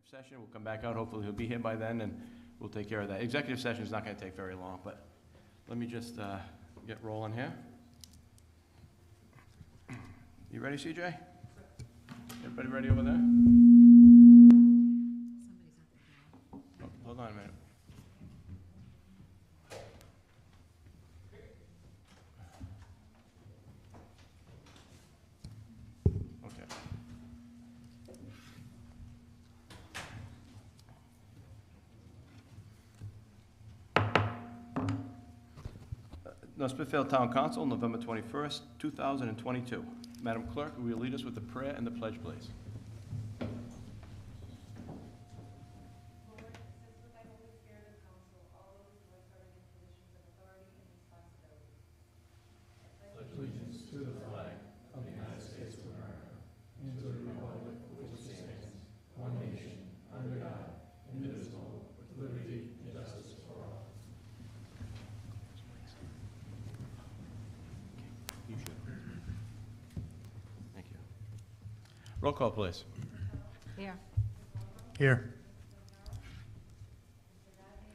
Session. We'll come back out. Hopefully he'll be here by then, and we'll take care of that. Executive session is not going to take very long, but let me just get rolling here. You ready, CJ? Everybody ready over there? Oh, hold on a minute. Smithfield Town Council, November 21st, 2022. Madam Clerk, will you lead us with the prayer and the pledge, please? Allegiance to the flag of the United States of America and to the republic for which it stands, one nation, under God, indivisible, with liberty and justice for all. Thank you. Roll call, please. Here. Here.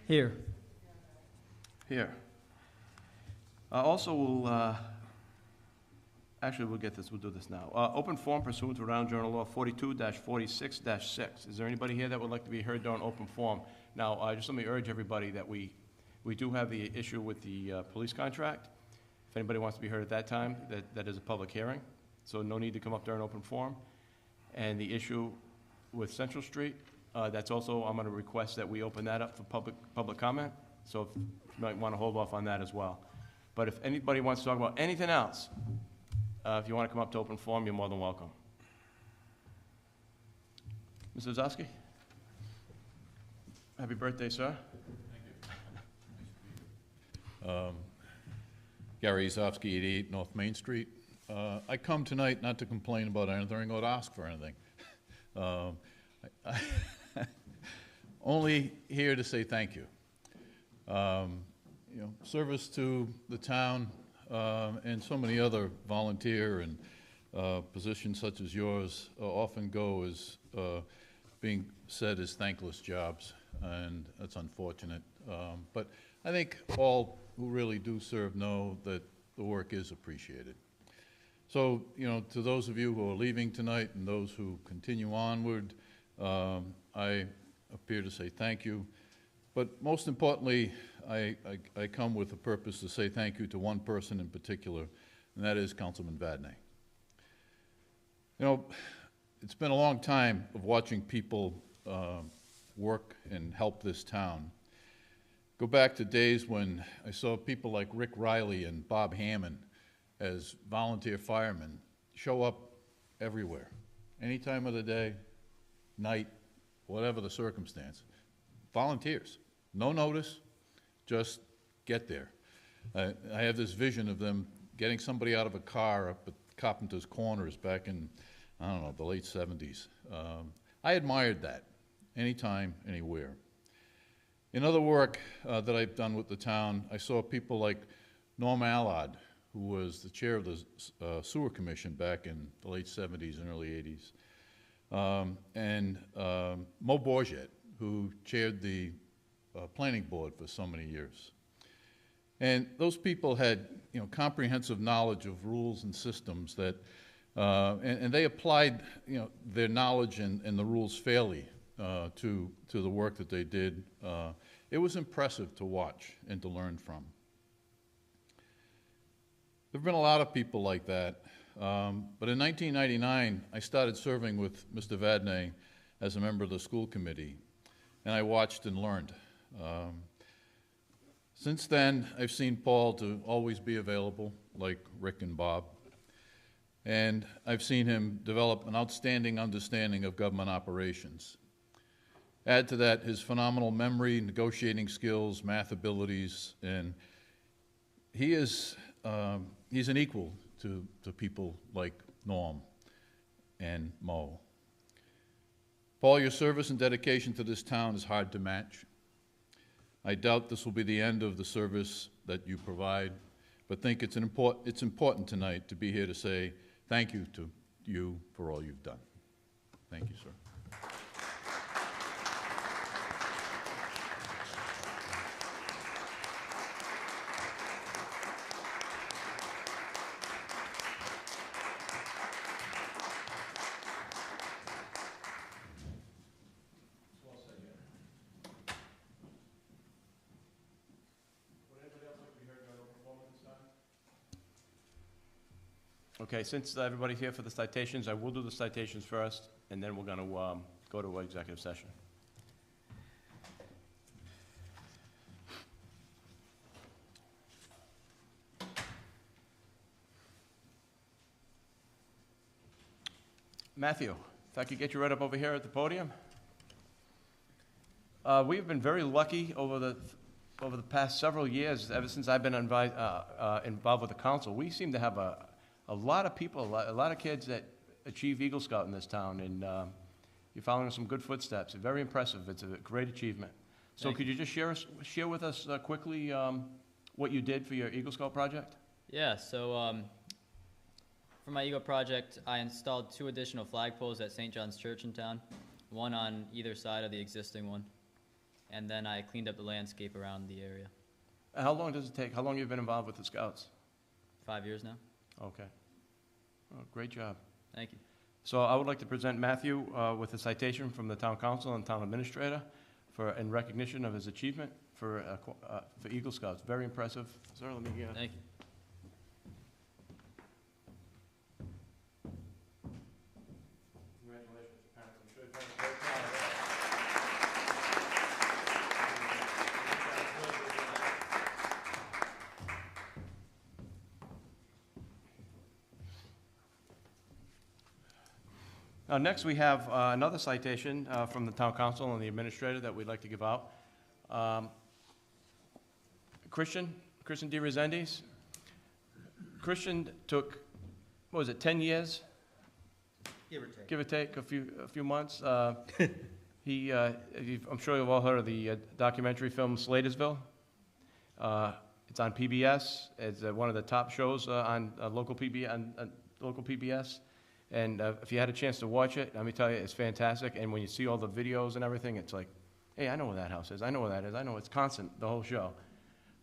Here. Here. Also, we'll get this. We'll do this now. Open forum pursuant to Rhode Journal Law 42-46-6. Is there anybody here that would like to be heard during open forum? Now, just let me urge everybody that we do have the issue with the police contract. If anybody wants to be heard at that time, that is a public hearing, so no need to come up during open forum. And the issue with Central Street, that's also, I'm going to request that we open that up for public comment. So if you might want to hold off on that as well. But if anybody wants to talk about anything else, if you want to come up to open forum, you're more than welcome. Mr. Zosky? Happy birthday, sir. Thank you. Gary Zofsky, 88 North Main Street. I come tonight not to complain about anything or to ask for anything. Only here to say thank you. You know, service to the town and so many other volunteer and positions such as yours often go as being said as thankless jobs, and that's unfortunate. But I think all who really do serve know that the work is appreciated. So, you know, to those of you who are leaving tonight and those who continue onward, I appear to say thank you. But most importantly, I come with a purpose to say thank you to one person in particular, and that is Councilman Vadnais. You know, it's been a long time of watching people work and help this town. Go back to days when I saw people like Rick Riley and Bob Hammond as volunteer firemen show up everywhere, any time of the day, night, whatever the circumstance. Volunteers, no notice, just get there. I have this vision of them getting somebody out of a car up at Carpenter's Corners back in, I don't know, the late 70s. I admired that, anytime, anywhere. In other work that I've done with the town, I saw people like Norm Allard, who was the chair of the Sewer Commission back in the late 70s and early 80s, and Mo Bourget, who chaired the planning board for so many years. And those people had, you know, comprehensive knowledge of rules and systems that, and they applied, you know, their knowledge and the rules fairly to the work that they did. It was impressive to watch and to learn from. There have been a lot of people like that, but in 1999, I started serving with Mr. Vadnais as a member of the school committee, and I watched and learned. Since then, I've seen Paul to always be available, like Rick and Bob, and I've seen him develop an outstanding understanding of government operations. Add to that his phenomenal memory, negotiating skills, math abilities, and he's an equal to people like Norm and Mo. Paul, your service and dedication to this town is hard to match. I doubt this will be the end of the service that you provide, but think it's important tonight to be here to say thank you to you for all you've done. Thank you, sir. Okay, since everybody's here for the citations, I will do the citations first, and then we're going to go to executive session. Matthew, if I could get you right up over here at the podium. We've been very lucky over the past several years, ever since I've been involved with the council. We seem to have a lot of people, a lot of kids that achieve Eagle Scout in this town, and you're following some good footsteps. Very impressive. It's a great achievement. So could you just share with us quickly what you did for your Eagle Scout project? Yeah, so for my Eagle project, I installed 2 additional flagpoles at St. John's Church in town, one on either side of the existing one. And then I cleaned up the landscape around the area. How long does it take? How long have you been involved with the Scouts? 5 years now. Okay. Oh, great job. Thank you. So I would like to present Matthew with a citation from the town council and town administrator in recognition of his achievement for Eagle Scouts. Very impressive. Sir, let me Thank you. Congratulations, parents. I'm sure your parents are very proud of that. Now, next we have another citation from the town council and the administrator that we'd like to give out. Christian D. Rezendes. Christian took, what was it, 10 years? Give or take a few months. I'm sure you've all heard of the documentary film Slatersville. It's on PBS. It's one of the top shows on local PBS. And if you had a chance to watch it, let me tell you, it's fantastic. And when you see all the videos and everything, it's like, hey, I know where that house is. I know where that is. I know it's constant, the whole show.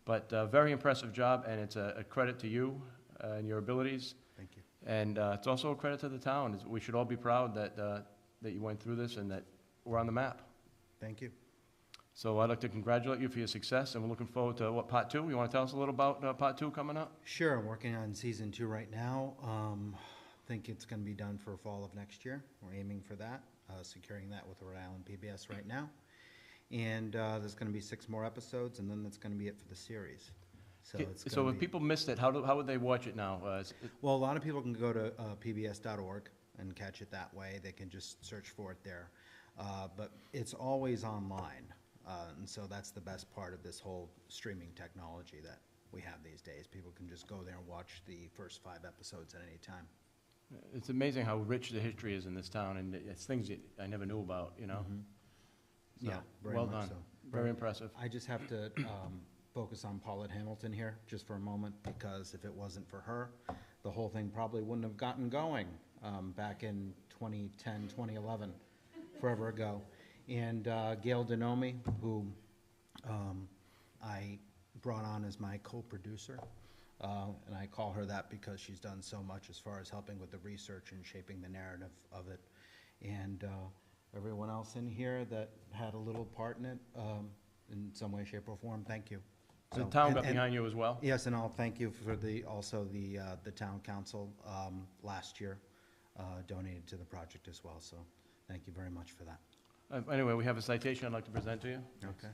But very impressive job, and it's a credit to you and your abilities. Thank you. And it's also a credit to the town. We should all be proud that you went through this and that we're on the map. Thank you. So I'd like to congratulate you for your success, and we're looking forward to, part 2? You want to tell us a little about part 2 coming up? Sure, I'm working on season 2 right now. I think it's going to be done for fall of next year. We're aiming for that, securing that with Rhode Island PBS right now. And there's going to be 6 more episodes, and then that's going to be it for the series. So it's So if people missed it, how would they watch it now? Well, a lot of people can go to pbs.org and catch it that way. They can just search for it there. But it's always online. And so that's the best part of this whole streaming technology that we have these days. People can just go there and watch the first 5 episodes at any time. It's amazing how rich the history is in this town, and it's things that I never knew about, you know? Mm-hmm. So, Yeah, very well much done. so. Very impressive. I just have to focus on Paulette Hamilton here just for a moment, because if it wasn't for her, the whole thing probably wouldn't have gotten going back in 2010, 2011, forever ago. And Gail Denomi, who I brought on as my co-producer, and I call her that because she's done so much as far as helping with the research and shaping the narrative of it. And everyone else in here that had a little part in it, in some way, shape, or form, thank you. The town got behind you as well? Yes, and I'll thank you for also the town council last year donated to the project as well, so thank you very much for that. Anyway, we have a citation I'd like to present to you. Okay.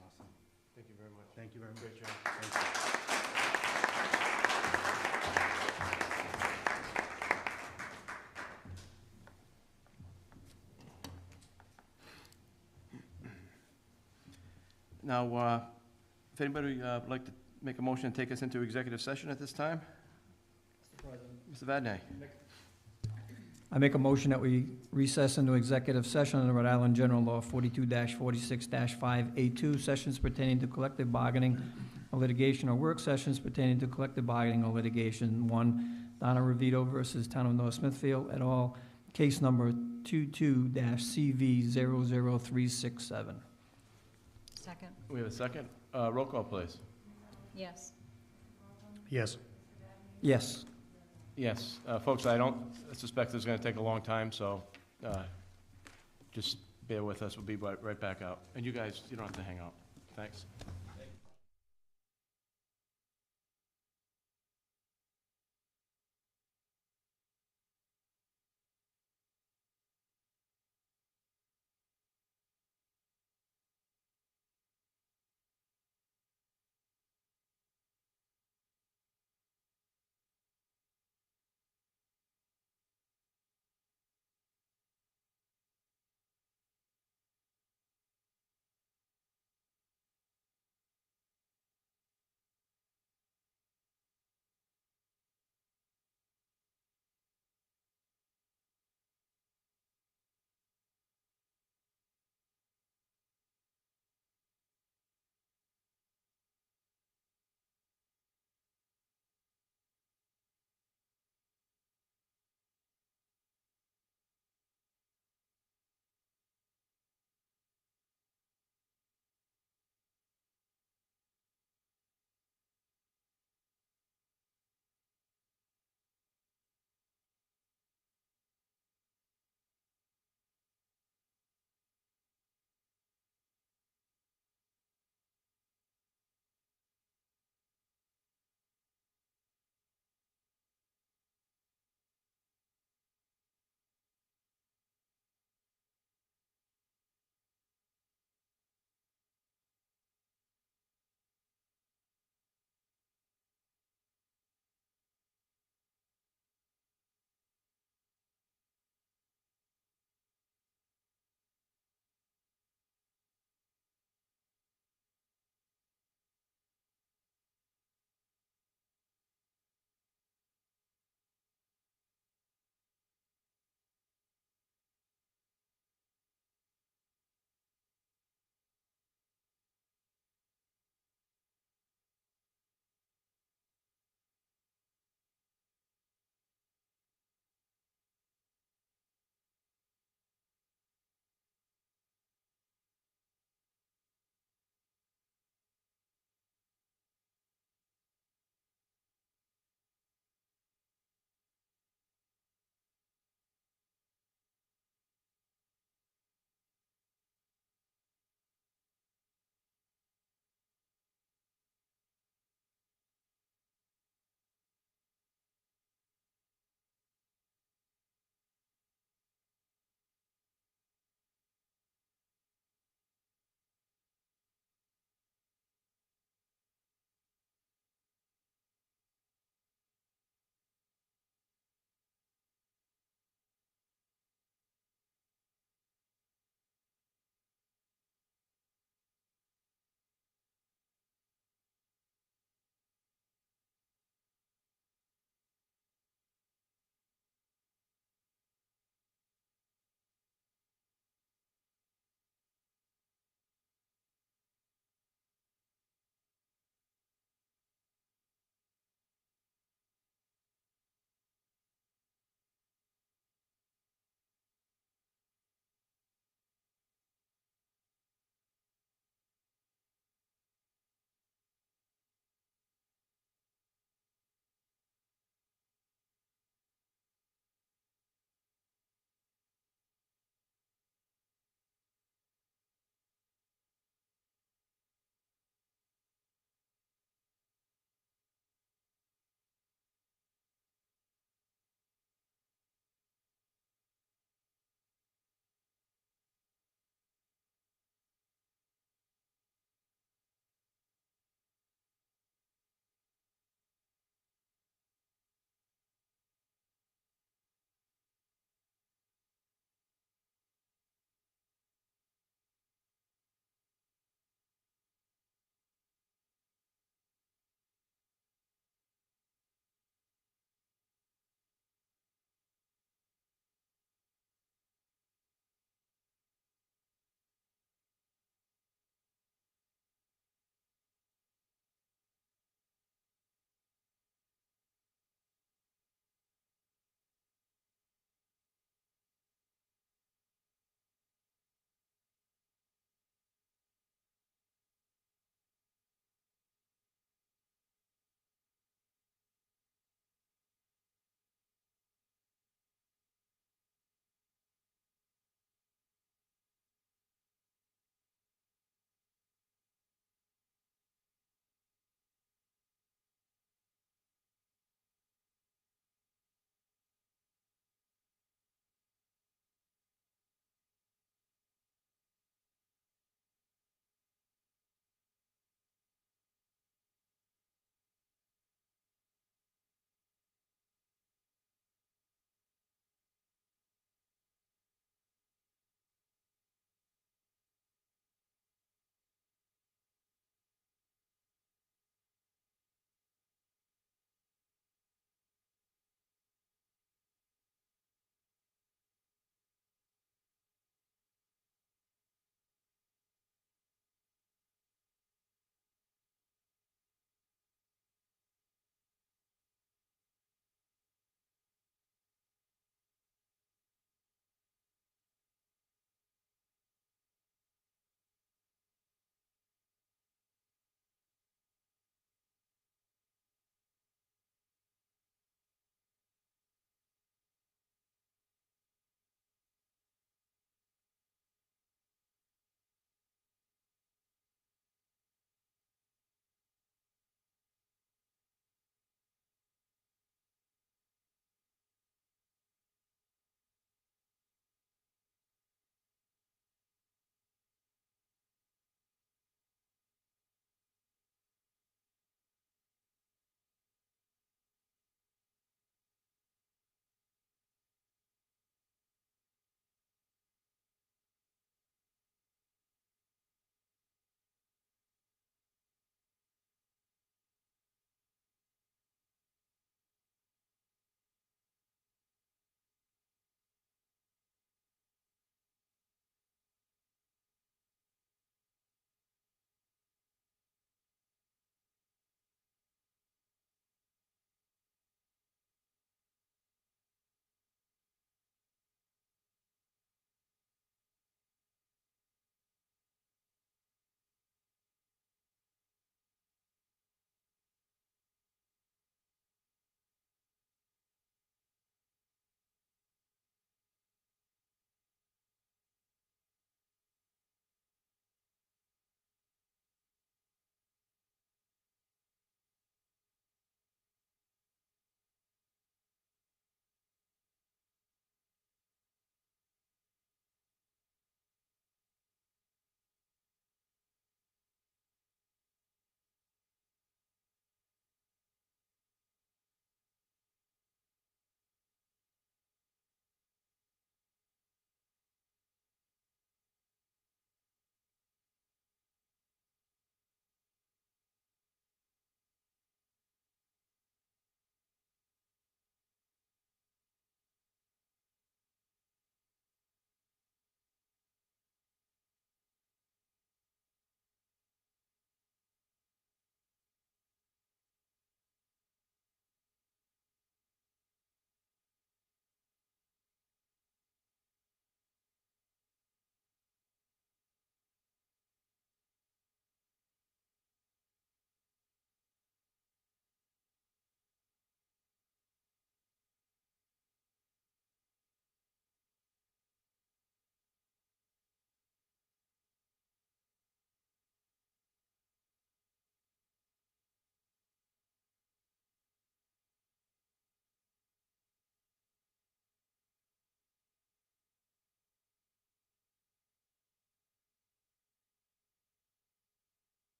Awesome. Thank you very much. Thank you very much. Great job. Thank you. Now, if anybody would like to make a motion to take us into executive session at this time? Mr. Vadney. I make a motion that we recess into executive session under Rhode Island General Law 42-46-5A2, sessions pertaining to collective bargaining or litigation, or work sessions pertaining to collective bargaining or litigation. 1, Donna Rovedo versus Town of North Smithfield et al., case number 22-CV00367. Second, We have a second. Roll call, please. yes. Yes. Yes. Yes. Folks, I don't suspect this is going to take a long time, so just bear with us, we'll be right back out. And you guys, you don't have to hang out. Thanks.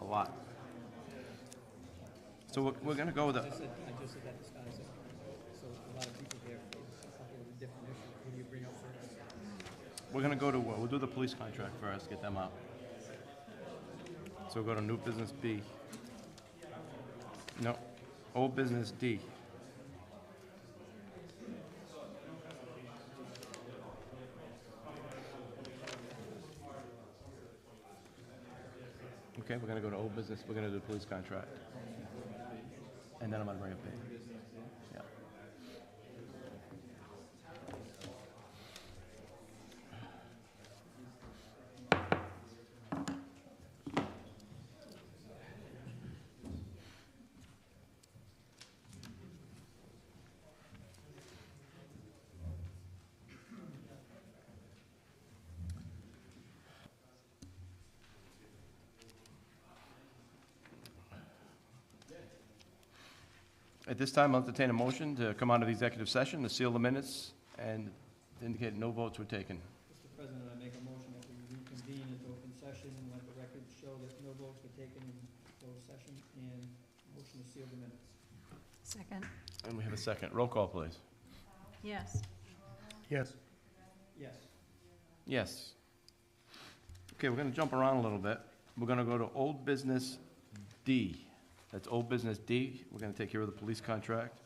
lot. So we're gonna go with the, I just said that disguise it. So a lot of people there for a couple of different issues. What do you bring up first? we're gonna go to, we'll do the police contract first, get them out. So we'll go to new business B. No, old business D. Okay, we're gonna go to old business, we're gonna do the police contract. And then I'm gonna bring up B. Yeah. At this time, I'll entertain a motion to come out of the executive session, to seal the minutes, and indicate no votes were taken. Mr. President, I make a motion that we reconvene into open session and let the records show that no votes were taken in closed session, and motion to seal the minutes. Second. And we have a second. Roll call, please. Yes. Yes. Yes. Yes. Okay, we're gonna jump around a little bit. We're gonna go to old business D. That's old business D. We're gonna take care of the police contract.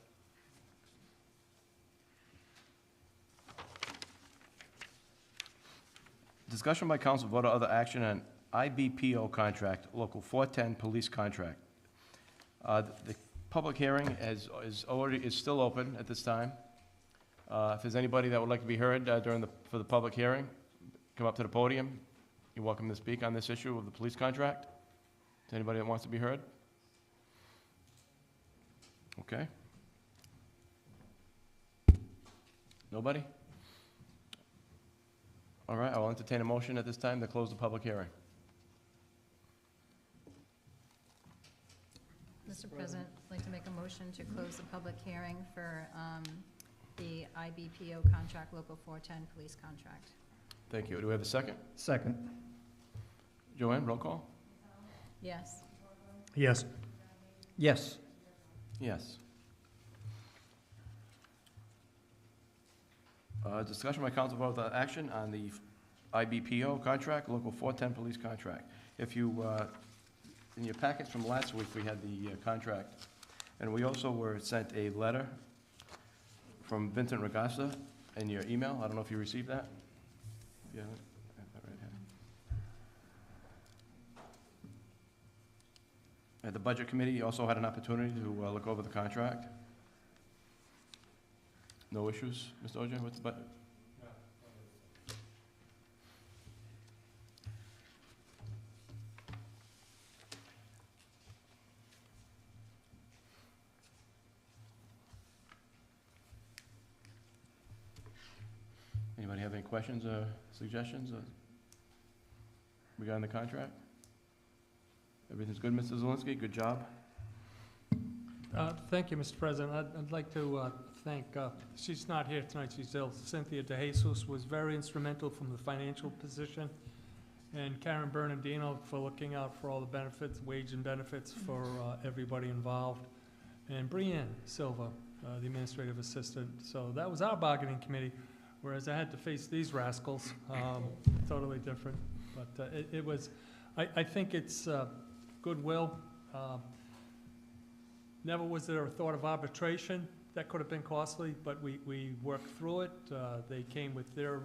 Discussion by council, vote or other action on IBPO contract, local 410 police contract. The public hearing is still open at this time. If there's anybody that would like to be heard for the public hearing, come up to the podium. You're welcome to speak on this issue of the police contract. Is anybody that wants to be heard? Okay. Nobody? All right, I'll entertain a motion at this time to close the public hearing. Mr. President, I'd like to make a motion to close the public hearing for the IBPO contract, Local 410 police contract. Thank you. Do we have a second? Second. Joanne, roll call? Yes. Yes. Yes. Yes. Discussion by council vote without action on the IBPO contract, local 410 police contract. If you, in your packets from last week, we had the contract, and we also were sent a letter from Vincent Lagasse in your email. I don't know if you received that? Yeah, I have that right here. The Budget Committee also had an opportunity to look over the contract. No issues, Mr. Ogier, with the budget? Anybody have any questions or suggestions regarding the contract? Everything's good, Mr. Zelinski? Good job. Thank you, Mr. President. I'd like to thank, she's not here tonight, she's ill. Cynthia DeJesus was very instrumental from the financial position, and Karen Bernardino for looking out for all the benefits, wage and benefits for everybody involved, and Brianne Silva, the administrative assistant. So that was our bargaining committee, whereas I had to face these rascals, totally different. But it was, I think it's goodwill. Never was there a thought of arbitration. That could have been costly, but we worked through it. They came with their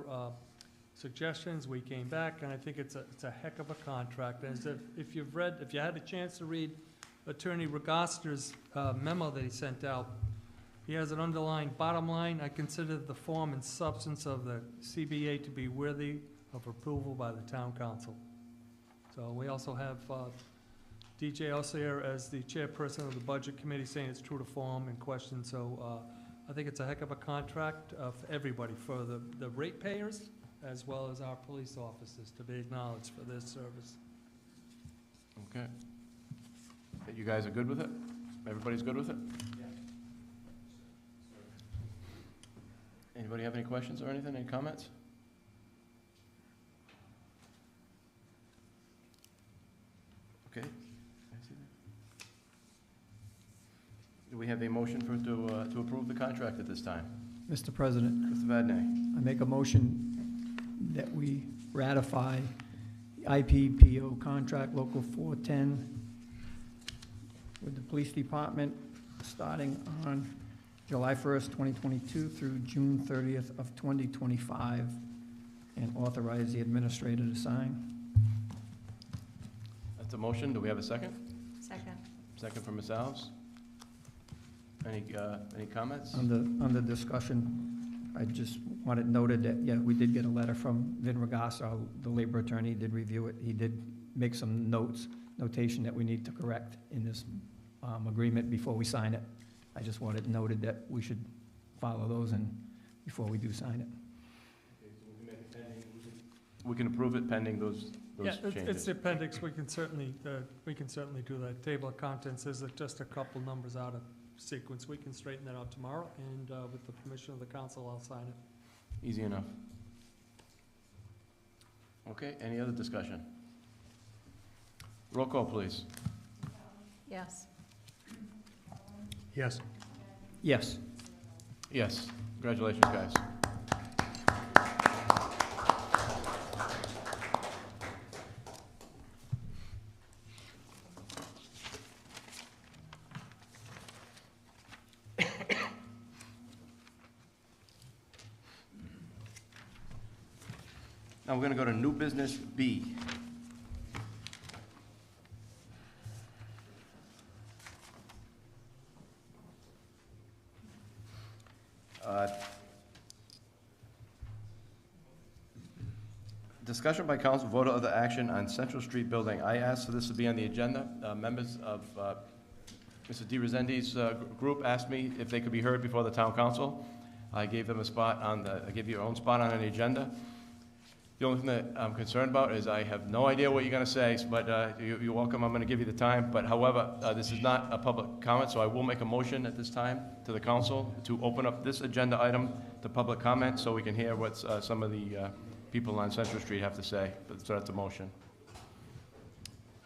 suggestions. We came back, and I think it's a heck of a contract. As if you had a chance to read Attorney Regaster's memo that he sent out, he has an underlined bottom line. I consider the form and substance of the CBA to be worthy of approval by the town council. So we also have DJ Osier as the chairperson of the budget committee saying it's true to form and question. So I think it's a heck of a contract for everybody, for the ratepayers as well as our police officers, to be acknowledged for their service. Okay. You guys are good with it? Everybody's good with it? Anybody have any questions or anything, any comments? Okay. have a motion to approve the contract at this time? Mr. President, Mr. Vadney. I make a motion that we ratify the IPPO contract local 410 with the police department starting on July 1st, 2022 through June 30th of 2025, and authorize the administrator to sign. That's a motion. Do we have a second? Second. Second from Ms. Alves. Any comments? On the discussion, I just want it noted that, yeah, we did get a letter from Vin Lagasse, the labor attorney, did review it. He did make some notation that we need to correct in this agreement before we sign it. I just want it noted that we should follow those and before we do sign it. Okay, so we can make it pending. We can approve it pending those Yeah, changes. it's the appendix, we can certainly do that. Table of contents is just a couple numbers out of sequence. We can straighten that out tomorrow, and with the permission of the council, I'll sign it. Easy enough. Okay, any other discussion? Roll call, please. Yes. Yes. Yes. Yes. Congratulations, guys. Now we're going to go to new business B. Discussion by council, vote of other action on Central Street building. I asked for this to be on the agenda. Members of Mr. D. Rezendes' group asked me if they could be heard before the town council. I gave them a spot I gave you your own spot on the agenda. The only thing that I'm concerned about is I have no idea what you're going to say, but you're welcome. I'm going to give you the time. But however, this is not a public comment, so I will make a motion at this time to the council to open up this agenda item to public comment so we can hear what some of the people on Central Street have to say. So that's a motion.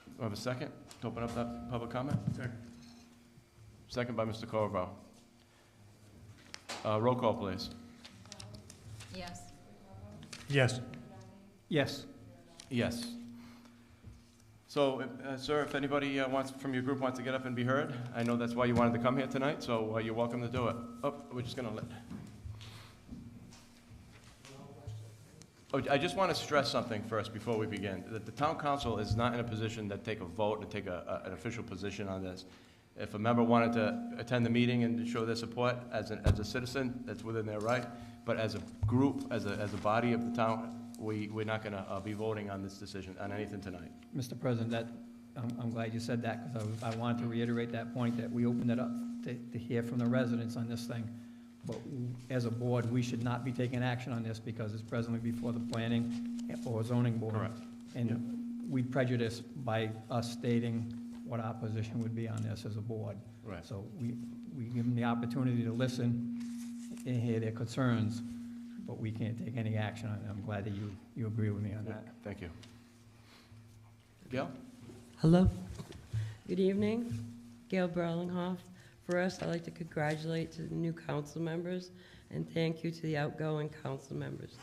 Do I have a second to open up that public comment? Second. Second by Mr. Corvo. Roll call, please. Yes. Yes. Yes. Yes. So, sir, if anybody from your group wants to get up and be heard, I know that's why you wanted to come here tonight, so you're welcome to do it. Oh, we're just going to let... Oh, I just want to stress something first before we begin, that the town council is not in a position to take a vote, to take an official position on this. If a member wanted to attend the meeting and show their support as a citizen, that's within their right. But as a group, as a body of the town, we're not going to be voting on this decision, on anything tonight. Mr. President, I'm glad you said that, because I wanted to reiterate that point, that we opened it up to hear from the residents on this thing. But as a board, we should not be taking action on this because it's presently before the planning or zoning board. Correct. And we'd prejudice by us stating what our position would be on this as a board. Right. So we give them the opportunity to listen and hear their concerns, but we can't take any action on it. I'm glad that you agree with me on that. Thank you. Gail? Hello. Good evening. Gail Berlinghoff. First, I'd like to congratulate to the new council members and thank you to the outgoing council members.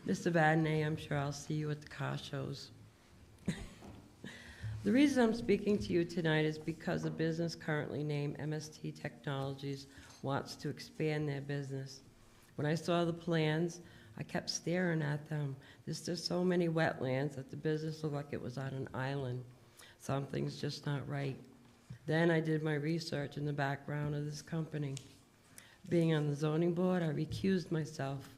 Mr. Vadney, I'm sure I'll see you at the car shows. The reason I'm speaking to you tonight is because a business currently named MST Technologies wants to expand their business. When I saw the plans, I kept staring at them. There's just so many wetlands that the business looked like it was on an island. Something's just not right. Then I did my research in the background of this company. Being on the zoning board, I recused myself.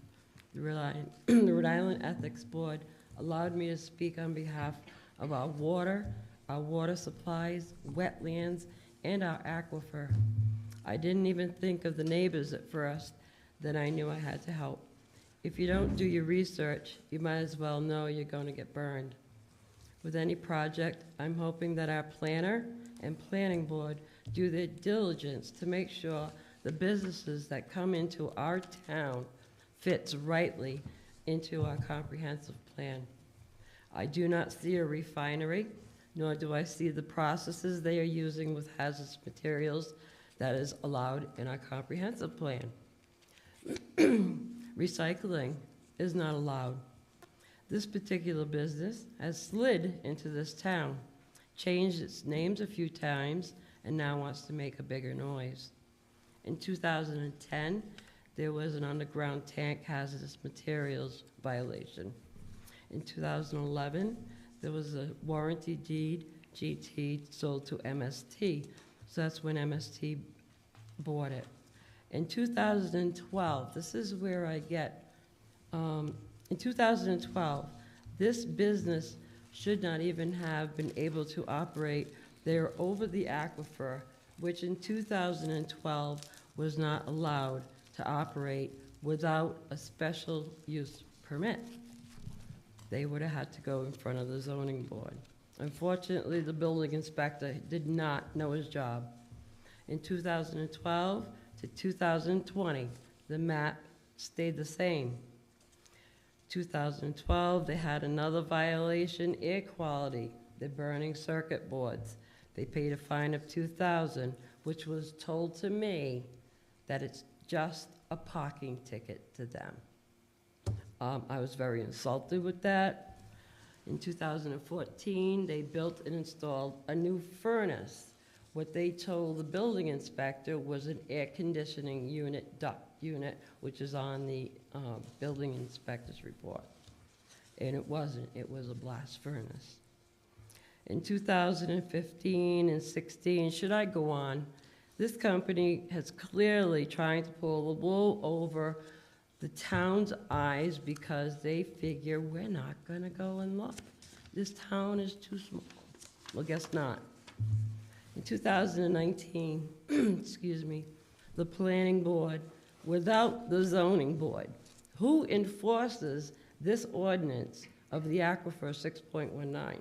The Rhode Island Ethics Board allowed me to speak on behalf of our water supplies, wetlands, and our aquifer. I didn't even think of the neighbors at first, then I knew I had to help. If you don't do your research, you might as well know you're going to get burned. With any project, I'm hoping that our planner and planning board do their diligence to make sure the businesses that come into our town fits rightly into our comprehensive plan. I do not see a refinery, nor do I see the processes they are using with hazardous materials that is allowed in our comprehensive plan. Recycling is not allowed. This particular business has slid into this town, changed its names a few times, and now wants to make a bigger noise. In 2010, there was an underground tank hazardous materials violation. In 2011, there was a warranty deed, GT, sold to MST, so that's when MST bought it. In 2012, this is where I get, in 2012, this business should not even have been able to operate. They're over the aquifer, which in 2012 was not allowed to operate without a special use permit. They would have had to go in front of the zoning board. Unfortunately, the building inspector did not know his job. In 2012 to 2020, the map stayed the same. 2012, they had another violation, air quality. They're burning circuit boards. They paid a fine of $2,000, which was told to me that it's just a parking ticket to them. I was very insulted with that. In 2014, they built and installed a new furnace. What they told the building inspector was an air conditioning unit, duct unit, which is on the building inspector's report. And it wasn't, it was a blast furnace. In 2015 and 16, should I go on, this company has clearly tried to pull the wool over the town's eyes because they figure we're not gonna go and look. This town is too small. Well, guess not. In 2019, excuse me, the planning board, without the zoning board, who enforces this ordinance of the Aquifer 6.19,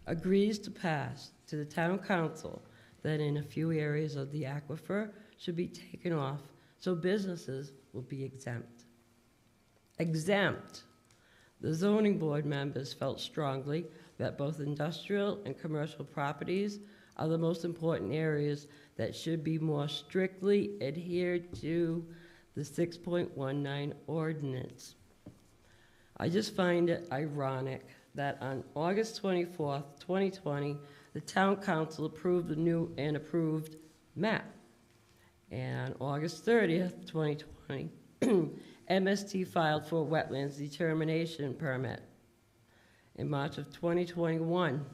agrees to pass to the town council that in a few areas of the aquifer should be taken off so businesses will be exempt. Exempt. The zoning board members felt strongly that both industrial and commercial properties are the most important areas that should be more strictly adhered to the 6.19 ordinance. I just find it ironic that on August 24th, 2020, the town council approved the new and approved map. And August 30th, 2020, MST filed for a wetlands determination permit. In March of 2021,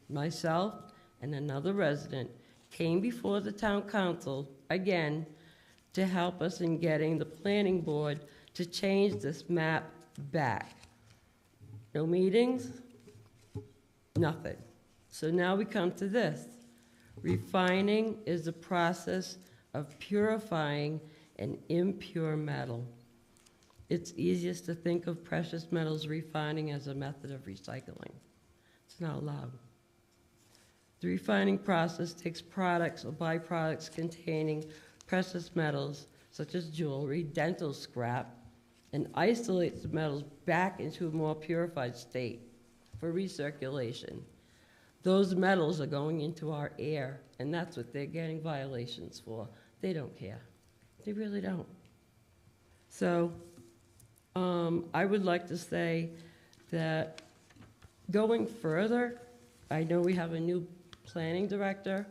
myself and another resident came before the town council again to help us in getting the planning board to change this map back. No meetings, nothing. So now we come to this. Refining is the process of purifying an impure metal. It's easiest to think of precious metals refining as a method of recycling. It's not allowed. The refining process takes products or byproducts containing precious metals, such as jewelry, dental scrap, and isolates the metals back into a more purified state for recirculation. Those metals are going into our air, and that's what they're getting violations for. They don't care. They really don't. So I would like to say that going further, I know we have a new planning director,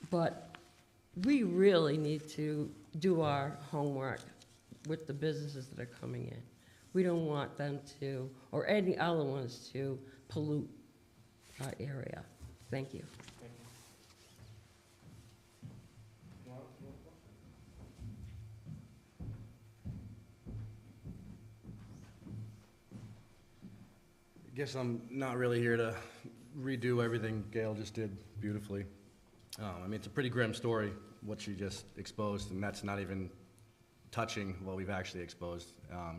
but we really need to do our homework with the businesses that are coming in. We don't want them to, or any other ones to, pollute our area. Thank you. I guess I'm not really here to redo everything Gail just did beautifully. I mean, it's a pretty grim story, what she just exposed, and that's not even touching what we've actually exposed,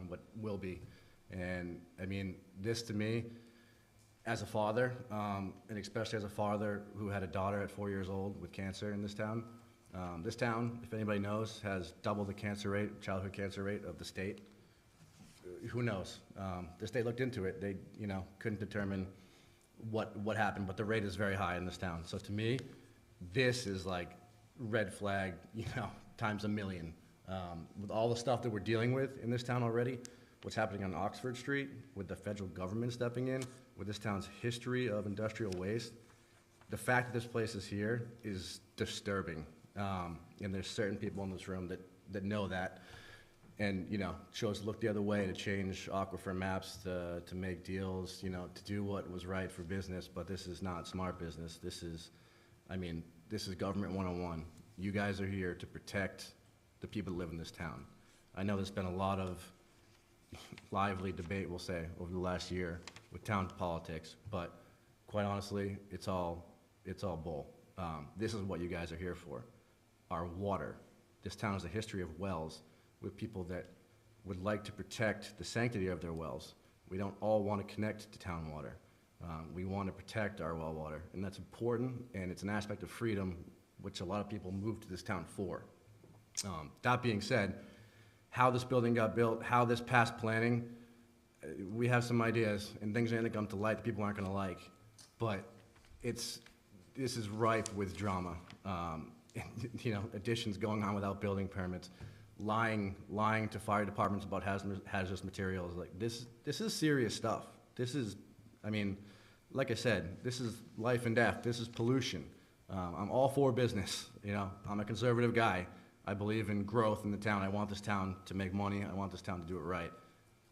what will be. And I mean, this to me, as a father, and especially as a father who had a daughter at 4 years old with cancer in this town, if anybody knows, has double the cancer rate, childhood cancer rate of the state. Who knows? The state looked into it. They, couldn't determine what happened, but the rate is very high in this town. So to me, this is like red flag, you know, times a million. With all the stuff that we're dealing with in this town already, what's happening on Oxford Street, with the federal government stepping in, with this town's history of industrial waste, the fact that this place is here is disturbing. And there's certain people in this room that know that, and, you know, chose to look the other way to change aquifer maps, to make deals, you know, to do what was right for business, but this is not smart business. This is, I mean, this is government 101. You guys are here to protect the people that live in this town. I know there's been a lot of lively debate, we'll say, over the last year with town politics, but quite honestly, it's all bull. This is what you guys are here for, our water. This town has a history of wells with people that would like to protect the sanctity of their wells. We don't all want to connect to town water. We want to protect our well water, and that's important, and it's an aspect of freedom which a lot of people move to this town for. That being said, how this building got built, how this passed planning, we have some ideas, and things are going to come to light that people aren't going to like, but this is ripe with drama. You know, additions going on without building permits, lying to fire departments about hazardous materials. Like, this is serious stuff. This is, I mean, like I said, this is life and death. This is pollution. I'm all for business, you know. I'm a conservative guy. I believe in growth in the town. I want this town to make money. I want this town to do it right.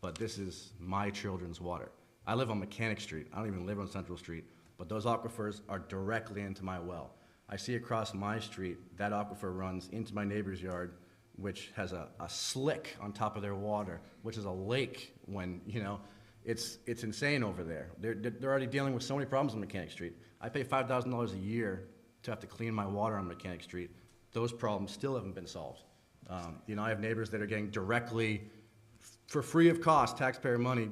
But this is my children's water. I live on Mechanic Street. I don't even live on Central Street, but those aquifers are directly into my well. I see across my street, that aquifer runs into my neighbor's yard, which has a slick on top of their water, which is a lake when, you know, it's insane over there. They're already dealing with so many problems on Mechanic Street. I pay $5,000 a year to have to clean my water on Mechanic Street. Those problems still haven't been solved. You know, I have neighbors that are getting directly, for free of cost, taxpayer money,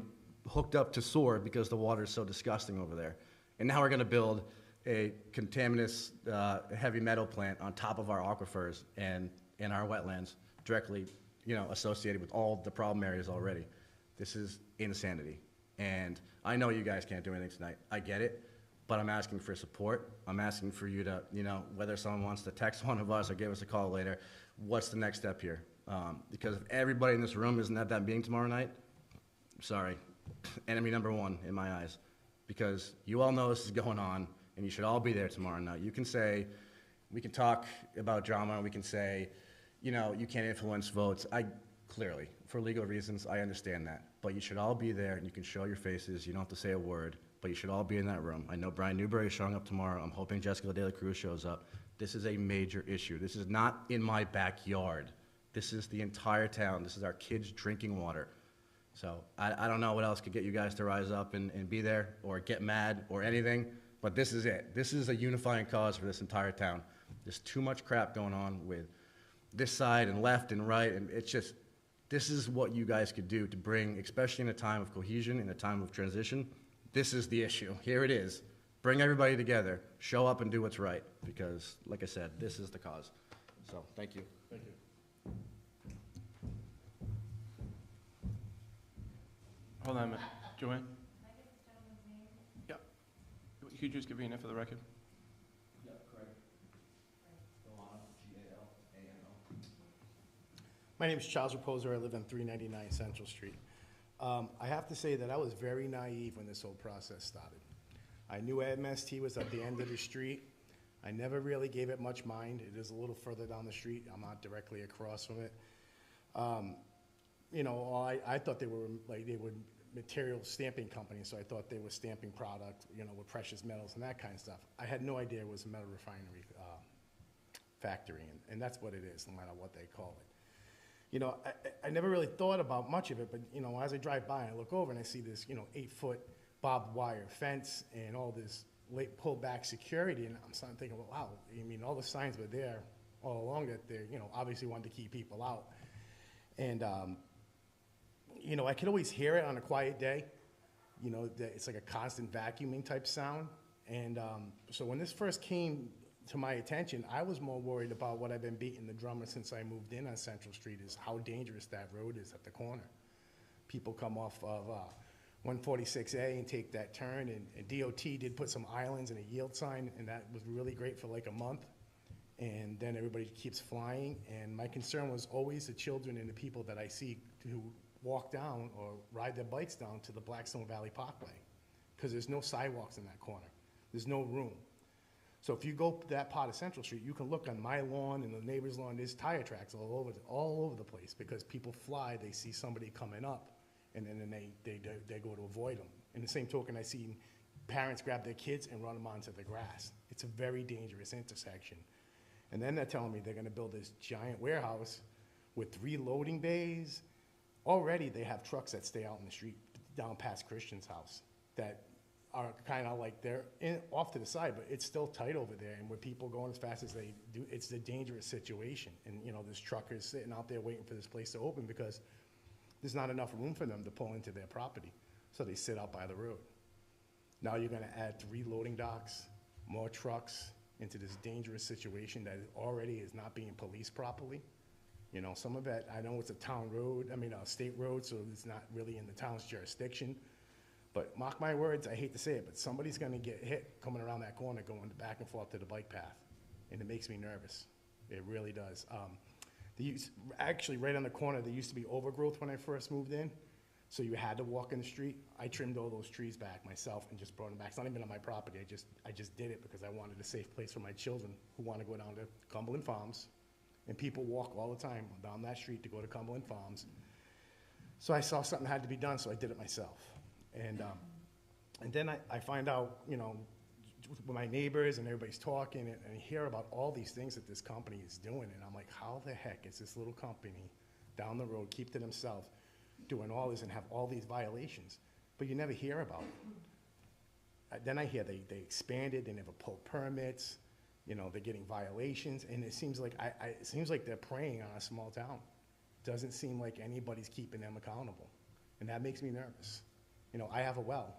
hooked up to sewer because the water is so disgusting over there. And now we're gonna build a contaminous heavy metal plant on top of our aquifers and in our wetlands, directly, you know, associated with all the problem areas already. This is insanity. And I know you guys can't do anything tonight. I get it, but I'm asking for support. I'm asking for you to, you know, whether someone wants to text one of us or give us a call later, what's the next step here? Because if everybody in this room isn't at that meeting tomorrow night, sorry, enemy number one in my eyes. Because you all know this is going on, and you should all be there tomorrow night. You can say, we can talk about drama, we can say, you know, you can't influence votes. Clearly, for legal reasons, I understand that. But you should all be there, and you can show your faces. You don't have to say a word, but you should all be in that room. I know Brian Newberry is showing up tomorrow. I'm hoping Jessica De La Cruz shows up. This is a major issue. This is not in my backyard. This is the entire town. This is our kids' drinking water. So I don't know what else could get you guys to rise up and be there or get mad or anything, but this is it. This is a unifying cause for this entire town. There's too much crap going on with this side and left and right, and it's just, this is what you guys could do to bring, especially in a time of cohesion, in a time of transition. This is the issue. Here it is. Bring everybody together, show up and do what's right, because, like I said, this is the cause. So, thank you. Thank you. Hold on a minute. Joanne? Can I get this gentleman's name? Yep. Could you just give me a name for the record? Yep, correct. Donna, G-A-L-A-N-O. My name is Charles Reposer. I live on 399 Central Street. I have to say that I was very naive when this whole process started. I knew MST was at the end of the street. I never really gave it much mind. It is a little further down the street. I'm not directly across from it. You know, I thought they were material stamping company, so I thought they were stamping product, you know, with precious metals and that kind of stuff. I had no idea it was a metal refinery factory, and that's what it is, no matter what they call it. You know, I never really thought about much of it, but, you know, as I drive by, I look over and I see this, you know, 8-foot barbed wire fence and all this late pullback security, and I'm starting thinking, well, wow, I mean, all the signs were there all along that they're, you know, obviously wanted to keep people out. And, you know, I could always hear it on a quiet day. You know, it's like a constant vacuuming type sound. And so when this first came to my attention, I was more worried about what I've been beating the drummer since I moved in on Central Street, is how dangerous that road is at the corner. People come off of 146A and take that turn, and DOT did put some islands and a yield sign, and that was really great for like a month. and then everybody keeps flying. And my concern was always the children and the people that I see who walk down or ride their bikes down to the Blackstone Valley Parkway, because there's no sidewalks in that corner. There's no room. So if you go to that part of Central Street, you can look on my lawn and the neighbor's lawn, there's tire tracks all over the place, because people fly, they see somebody coming up, and then they go to avoid them. In the same token, I see parents grab their kids and run them onto the grass. It's a very dangerous intersection. And then they're telling me they're gonna build this giant warehouse with 3 loading bays. Already, they have trucks that stay out in the street down past Christian's house that are kind of like off to the side, but it's still tight over there. And with people going as fast as they do, it's a dangerous situation. And, you know, there's truckers sitting out there waiting for this place to open because there's not enough room for them to pull into their property. So they sit out by the road. Now you're gonna add 3 loading docks, more trucks into this dangerous situation that already is not being policed properly. You know, some of it, I know it's a town road, a state road, so it's not really in the town's jurisdiction. But mark my words, I hate to say it, but somebody's gonna get hit coming around that corner going back and forth to the bike path. And it makes me nervous. It really does. Actually, right on the corner, there used to be overgrowth when I first moved in. So you had to walk in the street. I trimmed all those trees back myself and just brought them back. It's not even on my property. I just did it because I wanted a safe place for my children who want to go down to Cumberland Farms. And people walk all the time down that street to go to Cumberland Farms. So I saw something had to be done, so I did it myself. And then I find out, you know, with my neighbors and everybody's talking, and I hear about all these things that this company is doing, and I'm like, how the heck is this little company down the road, keep to themselves, doing all this and have all these violations? But you never hear about it. Then I hear they expanded, they never pulled permits, you know, they're getting violations, and it seems like it seems like they're preying on a small town. Doesn't seem like anybody's keeping them accountable, and that makes me nervous. You know, I have a well,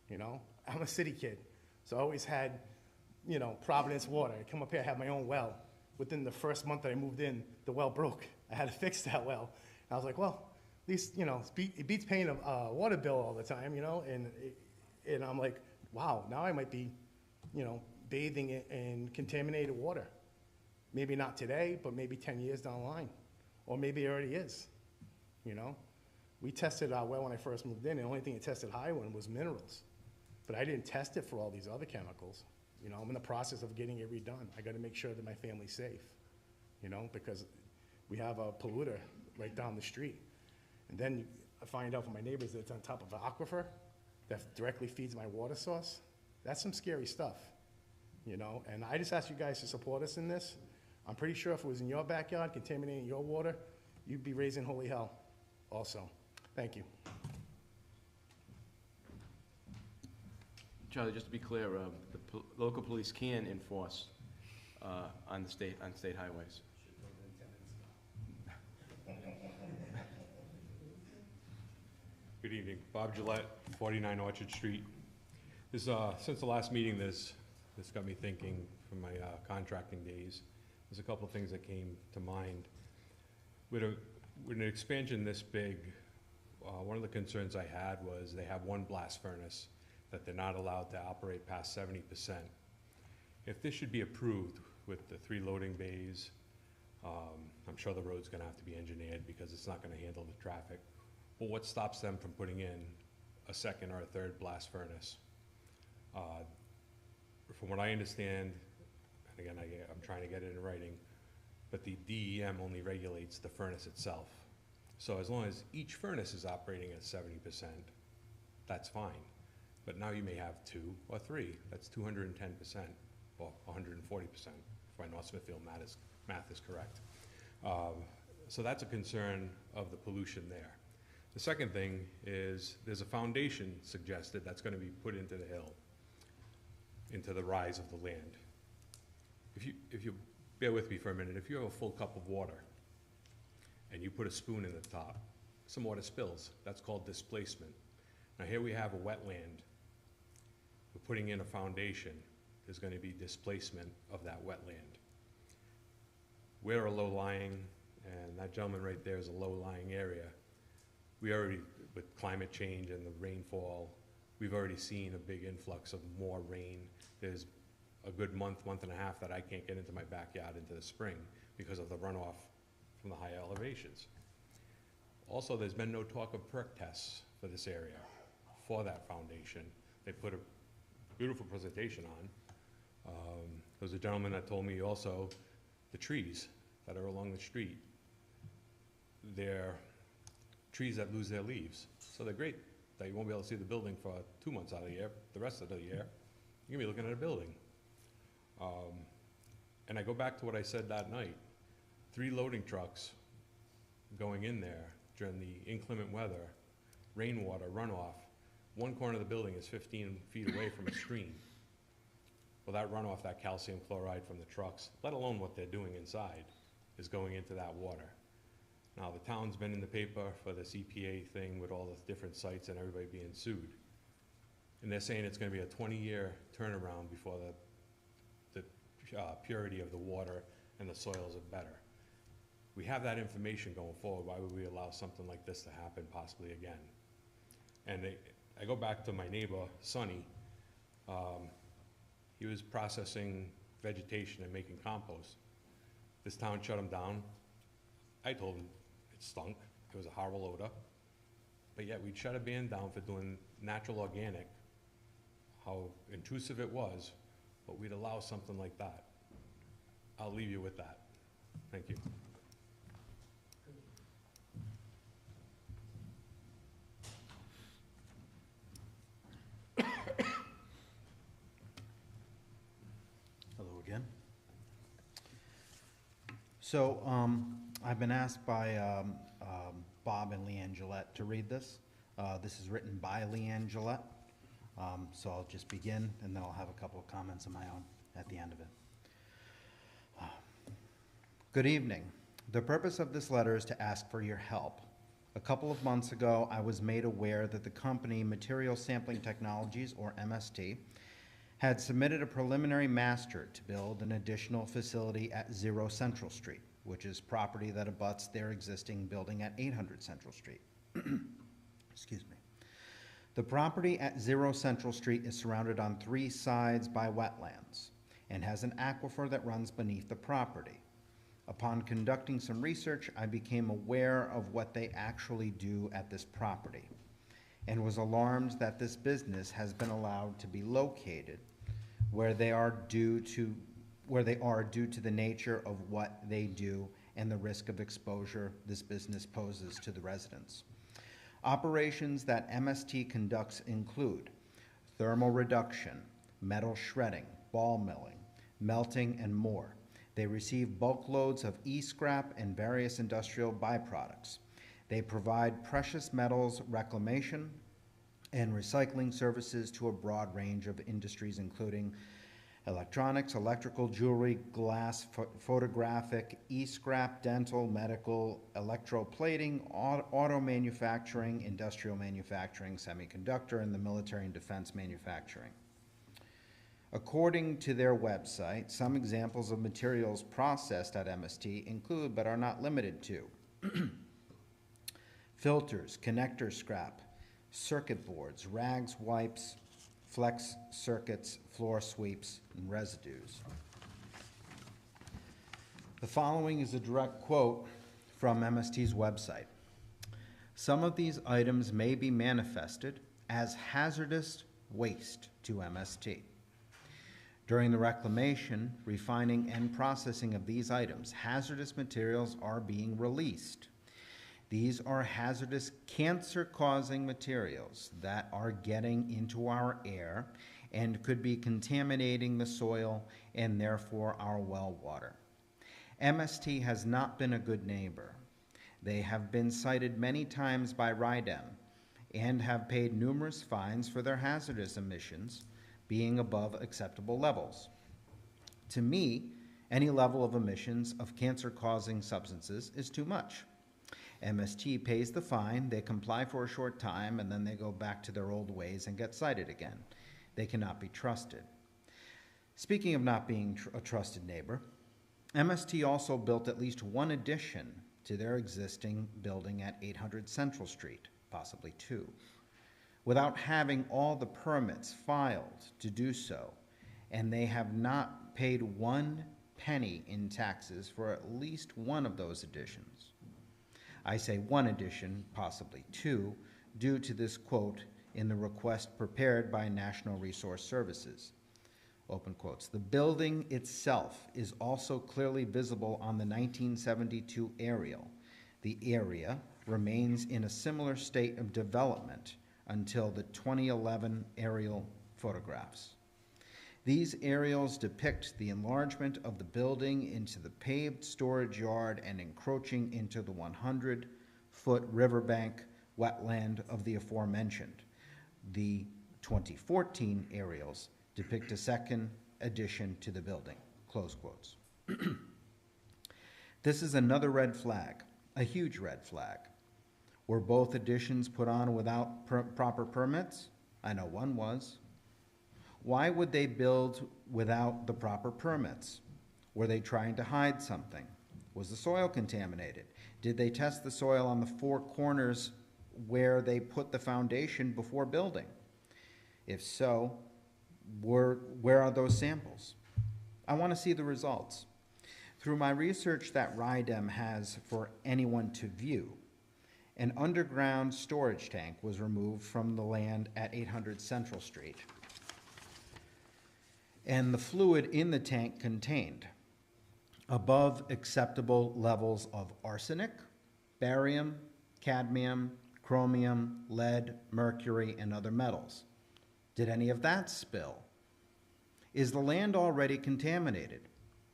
you know, I'm a city kid, so I always had, you know, Providence water. I come up here, I have my own well. Within the first month that I moved in, the well broke. I had to fix that well. And I was like, well, at least, you know, it beats paying a water bill all the time, you know, and I'm like, wow, now I might be, you know, bathing in contaminated water. Maybe not today, but maybe 10 years down the line, or maybe it already is, you know. We tested our well when I first moved in, and the only thing it tested high on was minerals. But I didn't test it for all these other chemicals. You know, I'm in the process of getting it redone. I gotta make sure that my family's safe, you know, because we have a polluter right down the street. And then I find out from my neighbors that it's on top of an aquifer that directly feeds my water source. That's some scary stuff, you know? And I just ask you guys to support us in this. I'm pretty sure if it was in your backyard, contaminating your water, you'd be raising holy hell also. Thank you. Charlie, just to be clear, the local police can enforce on state highways. Good evening. Bob Gillette, 49 Orchard Street. This, since the last meeting, this got me thinking from my contracting days. There's a couple of things that came to mind. With an expansion this big, one of the concerns I had was they have one blast furnace that they're not allowed to operate past 70%. If this should be approved with the 3 loading bays, I'm sure the road's gonna have to be engineered because it's not gonna handle the traffic. Well, what stops them from putting in a second or a third blast furnace? From what I understand, and again, I'm trying to get it in writing, but the DEM only regulates the furnace itself. So as long as each furnace is operating at 70%, that's fine. But now you may have 2 or 3, that's 210%, or 140%, if my North Smithfield math is correct. So that's a concern of the pollution there. The second thing is there's a foundation suggested that's going to be put into the hill, into the rise of the land. If you bear with me for a minute, if you have a full cup of water and you put a spoon in the top, some water spills. That's called displacement. Now here we have a wetland. We're putting in a foundation. There's going to be displacement of that wetland. We're a low-lying, and that gentleman right there is a low-lying area. We already, with climate change and the rainfall, we've already seen a big influx of more rain. There's a good month, month and a half that I can't get into my backyard into the spring because of the runoff from the high elevations. Also, there's been no talk of perk tests for this area, for that foundation. They put a beautiful presentation on. There was a gentleman that told me also the trees that are along the street, they're trees that lose their leaves. So they're great that you won't be able to see the building for 2 months out of the year. The rest of the year, you're gonna be looking at a building. And I go back to what I said that night. 3 loading trucks going in there during the inclement weather, rainwater, runoff. One corner of the building is 15 feet away from a stream. Well, that runoff, that calcium chloride from the trucks, let alone what they're doing inside, is going into that water. Now, the town's been in the paper for this EPA thing with all the different sites and everybody being sued. And they're saying it's gonna be a 20-year turnaround before the purity of the water and the soils are better. We have that information going forward. Why would we allow something like this to happen possibly again? And I go back to my neighbor, Sonny. He was processing vegetation and making compost. This town shut him down. I told him it stunk. It was a horrible odor. But yet we'd shut a man down for doing natural organic, how intrusive it was, but we'd allow something like that. I'll leave you with that. Thank you. Hello again. So, I've been asked by Bob and Leanne Gillette to read this. This is written by Leanne Gillette. So I'll just begin, and then I'll have a couple of comments of my own at the end of it. Good evening. The purpose of this letter is to ask for your help. A couple of months ago, I was made aware that the company Material Sampling Technologies, or MST, had submitted a preliminary master to build an additional facility at 0 Central Street, which is property that abuts their existing building at 800 Central Street. Excuse me. The property at 0 Central Street is surrounded on 3 sides by wetlands and has an aquifer that runs beneath the property. Upon conducting some research, I became aware of what they actually do at this property and was alarmed that this business has been allowed to be located where they are due to the nature of what they do and the risk of exposure this business poses to the residents. Operations that MST conducts include thermal reduction, metal shredding, ball milling, melting, and more. They receive bulk loads of e-scrap and various industrial byproducts. They provide precious metals reclamation and recycling services to a broad range of industries, including electronics, electrical, jewelry, glass, photographic, e-scrap, dental, medical, electroplating, auto manufacturing, industrial manufacturing, semiconductor, and the military and defense manufacturing. According to their website, some examples of materials processed at MST include, but are not limited to, filters, connector scrap, circuit boards, rags, wipes, flex circuits, floor sweeps, and residues. The following is a direct quote from MST's website. Some of these items may be manifested as hazardous waste to MST. During the reclamation, refining, and processing of these items, hazardous materials are being released. These are hazardous cancer-causing materials that are getting into our air and could be contaminating the soil and therefore our well water. MST has not been a good neighbor. They have been cited many times by RIGL and have paid numerous fines for their hazardous emissions being above acceptable levels. To me, any level of emissions of cancer-causing substances is too much. MST pays the fine, they comply for a short time, and then they go back to their old ways and get cited again. They cannot be trusted. Speaking of not being a trusted neighbor, MST also built at least one addition to their existing building at 800 Central Street, possibly 2, without having all the permits filed to do so, and they have not paid 1 penny in taxes for at least one of those additions. I say 1 addition, possibly 2, due to this quote in the request prepared by National Resource Services. Open quotes. The building itself is also clearly visible on the 1972 aerial. The area remains in a similar state of development until the 2011 aerial photographs. These aerials depict the enlargement of the building into the paved storage yard and encroaching into the 100-foot riverbank wetland of the aforementioned. The 2014 aerials depict a second addition to the building, close quotes. This is another red flag, a huge red flag. Were both additions put on without proper permits? I know one was. Why would they build without the proper permits? Were they trying to hide something? Was the soil contaminated? Did they test the soil on the 4 corners where they put the foundation before building? If so, where are those samples? I want to see the results. Through my research that RIDEM has for anyone to view, an underground storage tank was removed from the land at 800 Central Street. And the fluid in the tank contained above acceptable levels of arsenic, barium, cadmium, chromium, lead, mercury, and other metals. Did any of that spill? Is the land already contaminated?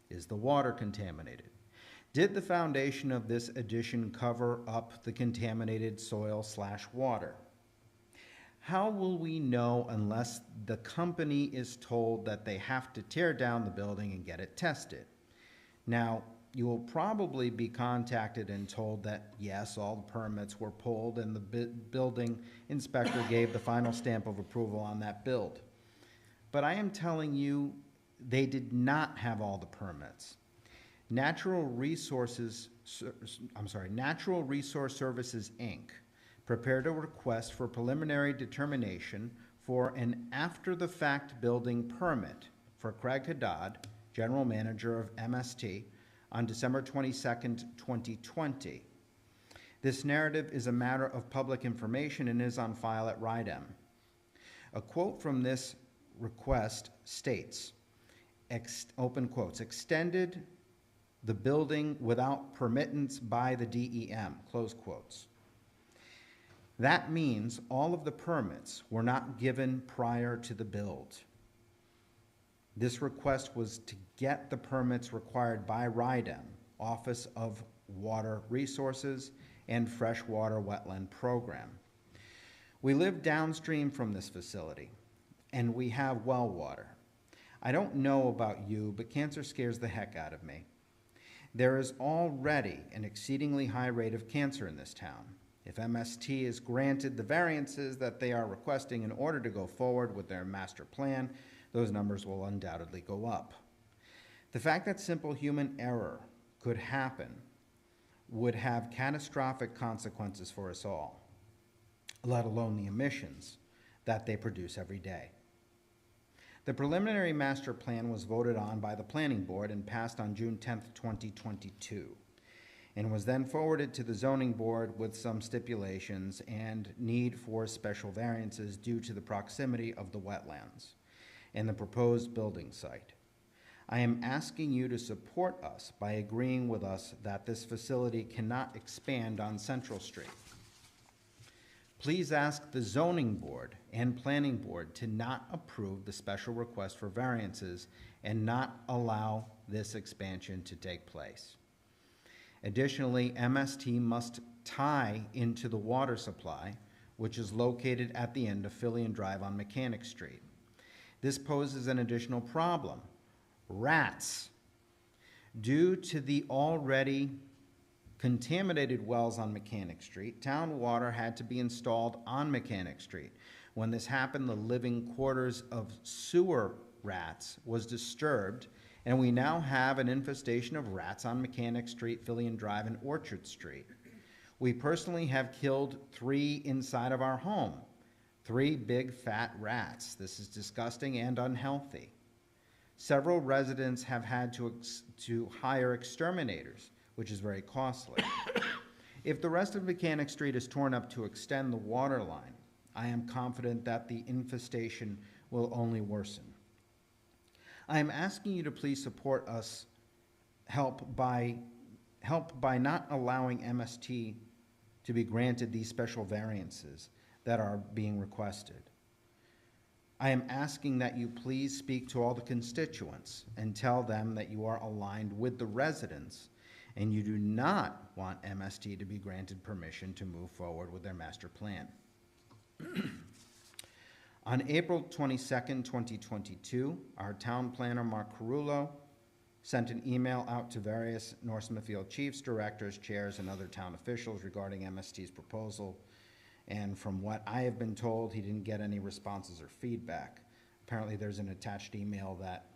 Is the water contaminated? Did the foundation of this addition cover up the contaminated soil/water? How will we know unless the company is told that they have to tear down the building and get it tested? Now, you will probably be contacted and told that, yes, all the permits were pulled and the building inspector gave the final stamp of approval on that build. But I am telling you, they did not have all the permits. Natural Resource Services, Inc. prepared a request for preliminary determination for an after-the-fact building permit for Craig Haddad, General Manager of MST, on December 22nd, 2020. This narrative is a matter of public information and is on file at RIDEM. A quote from this request states, open quotes, extended the building without permittance by the DEM, close quotes. That means all of the permits were not given prior to the build. This request was to get the permits required by RIDEM, Office of Water Resources and Freshwater Wetland Program. We live downstream from this facility, and we have well water. I don't know about you, but cancer scares the heck out of me. There is already an exceedingly high rate of cancer in this town. If MST is granted the variances that they are requesting in order to go forward with their master plan, those numbers will undoubtedly go up. The fact that simple human error could happen would have catastrophic consequences for us all, let alone the emissions that they produce every day. The preliminary master plan was voted on by the Planning Board and passed on June 10th, 2022, and was then forwarded to the Zoning Board with some stipulations and need for special variances due to the proximity of the wetlands and the proposed building site. I am asking you to support us by agreeing with us that this facility cannot expand on Central Street. Please ask the Zoning Board and Planning Board to not approve the special request for variances and not allow this expansion to take place. Additionally, MST must tie into the water supply, which is located at the end of Fillion Drive on Mechanic Street. This poses an additional problem: rats. Due to the already contaminated wells on Mechanic Street, town water had to be installed on Mechanic Street. When this happened, the living quarters of sewer rats was disturbed, and we now have an infestation of rats on Mechanic Street, Fillion Drive, and Orchard Street. We personally have killed 3 inside of our home. 3 big fat rats. This is disgusting and unhealthy. Several residents have had to hire exterminators, which is very costly. If the rest of Mechanic Street is torn up to extend the water line, I am confident that the infestation will only worsen. I am asking you to please support us, help by not allowing MST to be granted these special variances that are being requested. I am asking that you please speak to all the constituents and tell them that you are aligned with the residents and you do not want MST to be granted permission to move forward with their master plan. On April 22nd, 2022, our town planner, Mark Carullo, sent an email out to various North Smithfield chiefs, directors, chairs, and other town officials regarding MST's proposal. And from what I have been told, he didn't get any responses or feedback. Apparently, there's an attached email that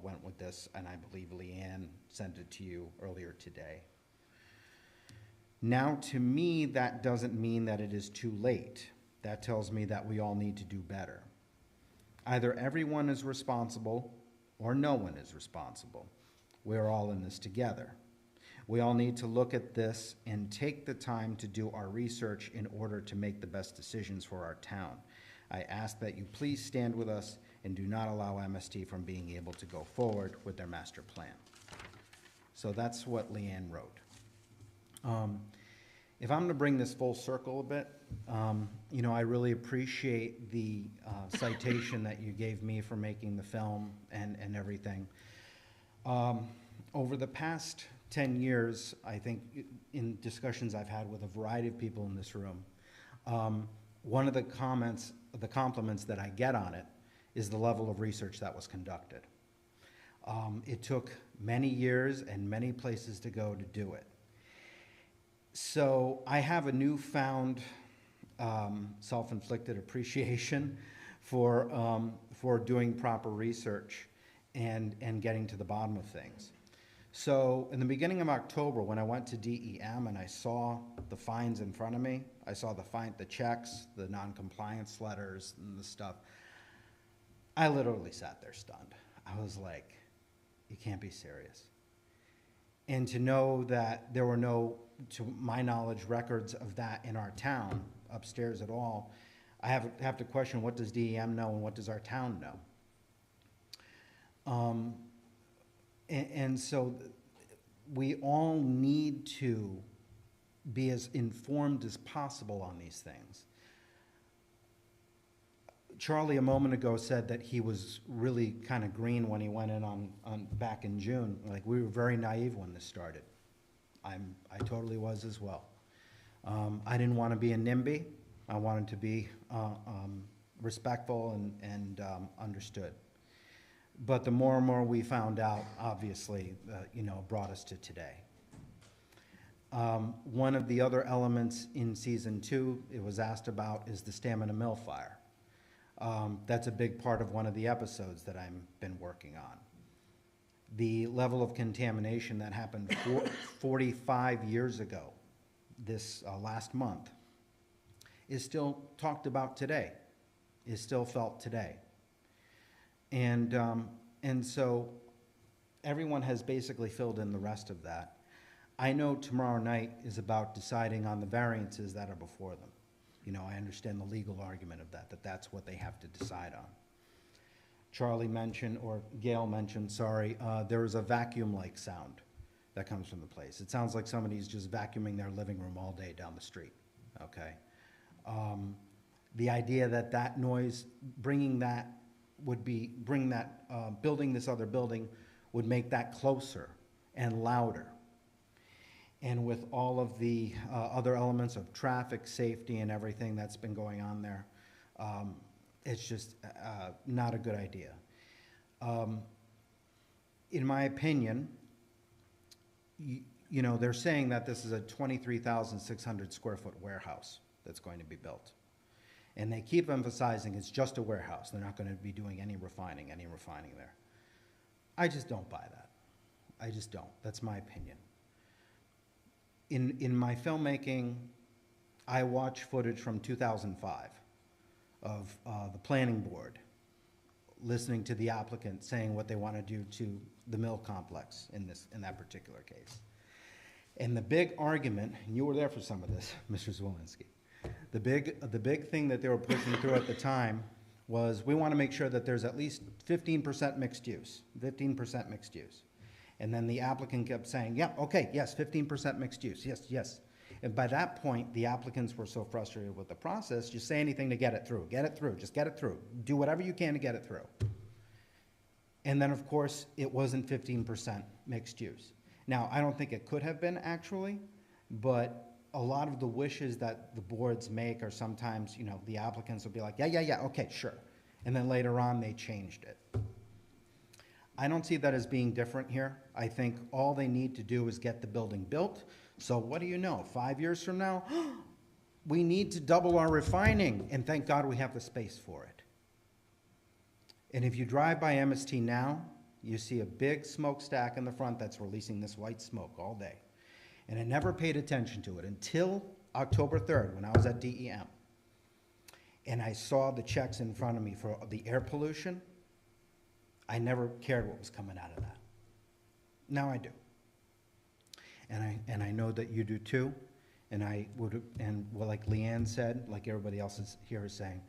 went with this, and I believe Leanne sent it to you earlier today. Now, to me, that doesn't mean that it is too late. That tells me that we all need to do better. Either everyone is responsible or no one is responsible. We're all in this together. We all need to look at this and take the time to do our research in order to make the best decisions for our town. I ask that you please stand with us and do not allow MST from being able to go forward with their master plan. So that's what Leanne wrote. If I'm going to bring this full circle a bit, you know, I really appreciate the citation that you gave me for making the film and everything. Over the past 10 years, I think in discussions I've had with a variety of people in this room, one of the compliments that I get on it is the level of research that was conducted. It took many years and many places to go to do it. So I have a newfound self-inflicted appreciation for doing proper research and getting to the bottom of things. So in the beginning of October, when I went to DEM and I saw the fines in front of me, I saw the checks, the non-compliance letters and the stuff, I literally sat there stunned. I was like, you can't be serious. And to know that there were no, to my knowledge, records of that in our town upstairs at all, I have to question, what does DEM know and what does our town know? And so we all need to be as informed as possible on these things. Charlie a moment ago said that he was really kind of green when he went in on back in June. Like, we were very naive when this started. I totally was as well. I didn't want to be a NIMBY. I wanted to be respectful and understood. But the more and more we found out, obviously, you know, brought us to today. One of the other elements in season 2, it was asked about, is the Stamina Mill fire. That's a big part of one of the episodes that I've been working on. The level of contamination that happened 45 years ago, this last month, is still talked about today, is still felt today. And so everyone has basically filled in the rest of that. I know tomorrow night is about deciding on the variances that are before them. You know, I understand the legal argument of that that's what they have to decide on. Charlie mentioned, or Gail mentioned, sorry, there is a vacuum-like sound that comes from the place. It sounds like somebody's just vacuuming their living room all day down the street, okay? The idea that that noise, building this other building would make that closer and louder. And with all of the other elements of traffic safety and everything that's been going on there, it's just not a good idea. In my opinion, you know, they're saying that this is a 23,600 square foot warehouse that's going to be built. And they keep emphasizing it's just a warehouse. They're not going to be doing any refining there. I just don't buy that. I just don't. That's my opinion. In my filmmaking, I watch footage from 2005 of the planning board listening to the applicant saying what they want to do to the mill complex in that particular case. And the big argument, and you were there for some of this, Mr. Zwolinski, the big thing that they were pushing through at the time was, we want to make sure that there's at least 15% mixed use, 15% mixed use. And then the applicant kept saying, yeah, okay, yes, 15% mixed use, yes, yes. And by that point, the applicants were so frustrated with the process, just say anything to get it through, just get it through. Do whatever you can to get it through. And then, of course, it wasn't 15% mixed use. Now, I don't think it could have been actually, but a lot of the wishes that the boards make are sometimes, you know, the applicants will be like, yeah, okay, sure. And then later on, they changed it. I don't see that as being different here. I think all they need to do is get the building built. So what do you know, 5 years from now, we need to double our refining, and thank God we have the space for it. And if you drive by MST now, you see a big smokestack in the front that's releasing this white smoke all day. And I never paid attention to it until October 3rd when I was at DEM. And I saw the checks in front of me for the air pollution. I never cared what was coming out of that. Now I do. And I know that you do too. And well, like Leanne said, like everybody else here is saying,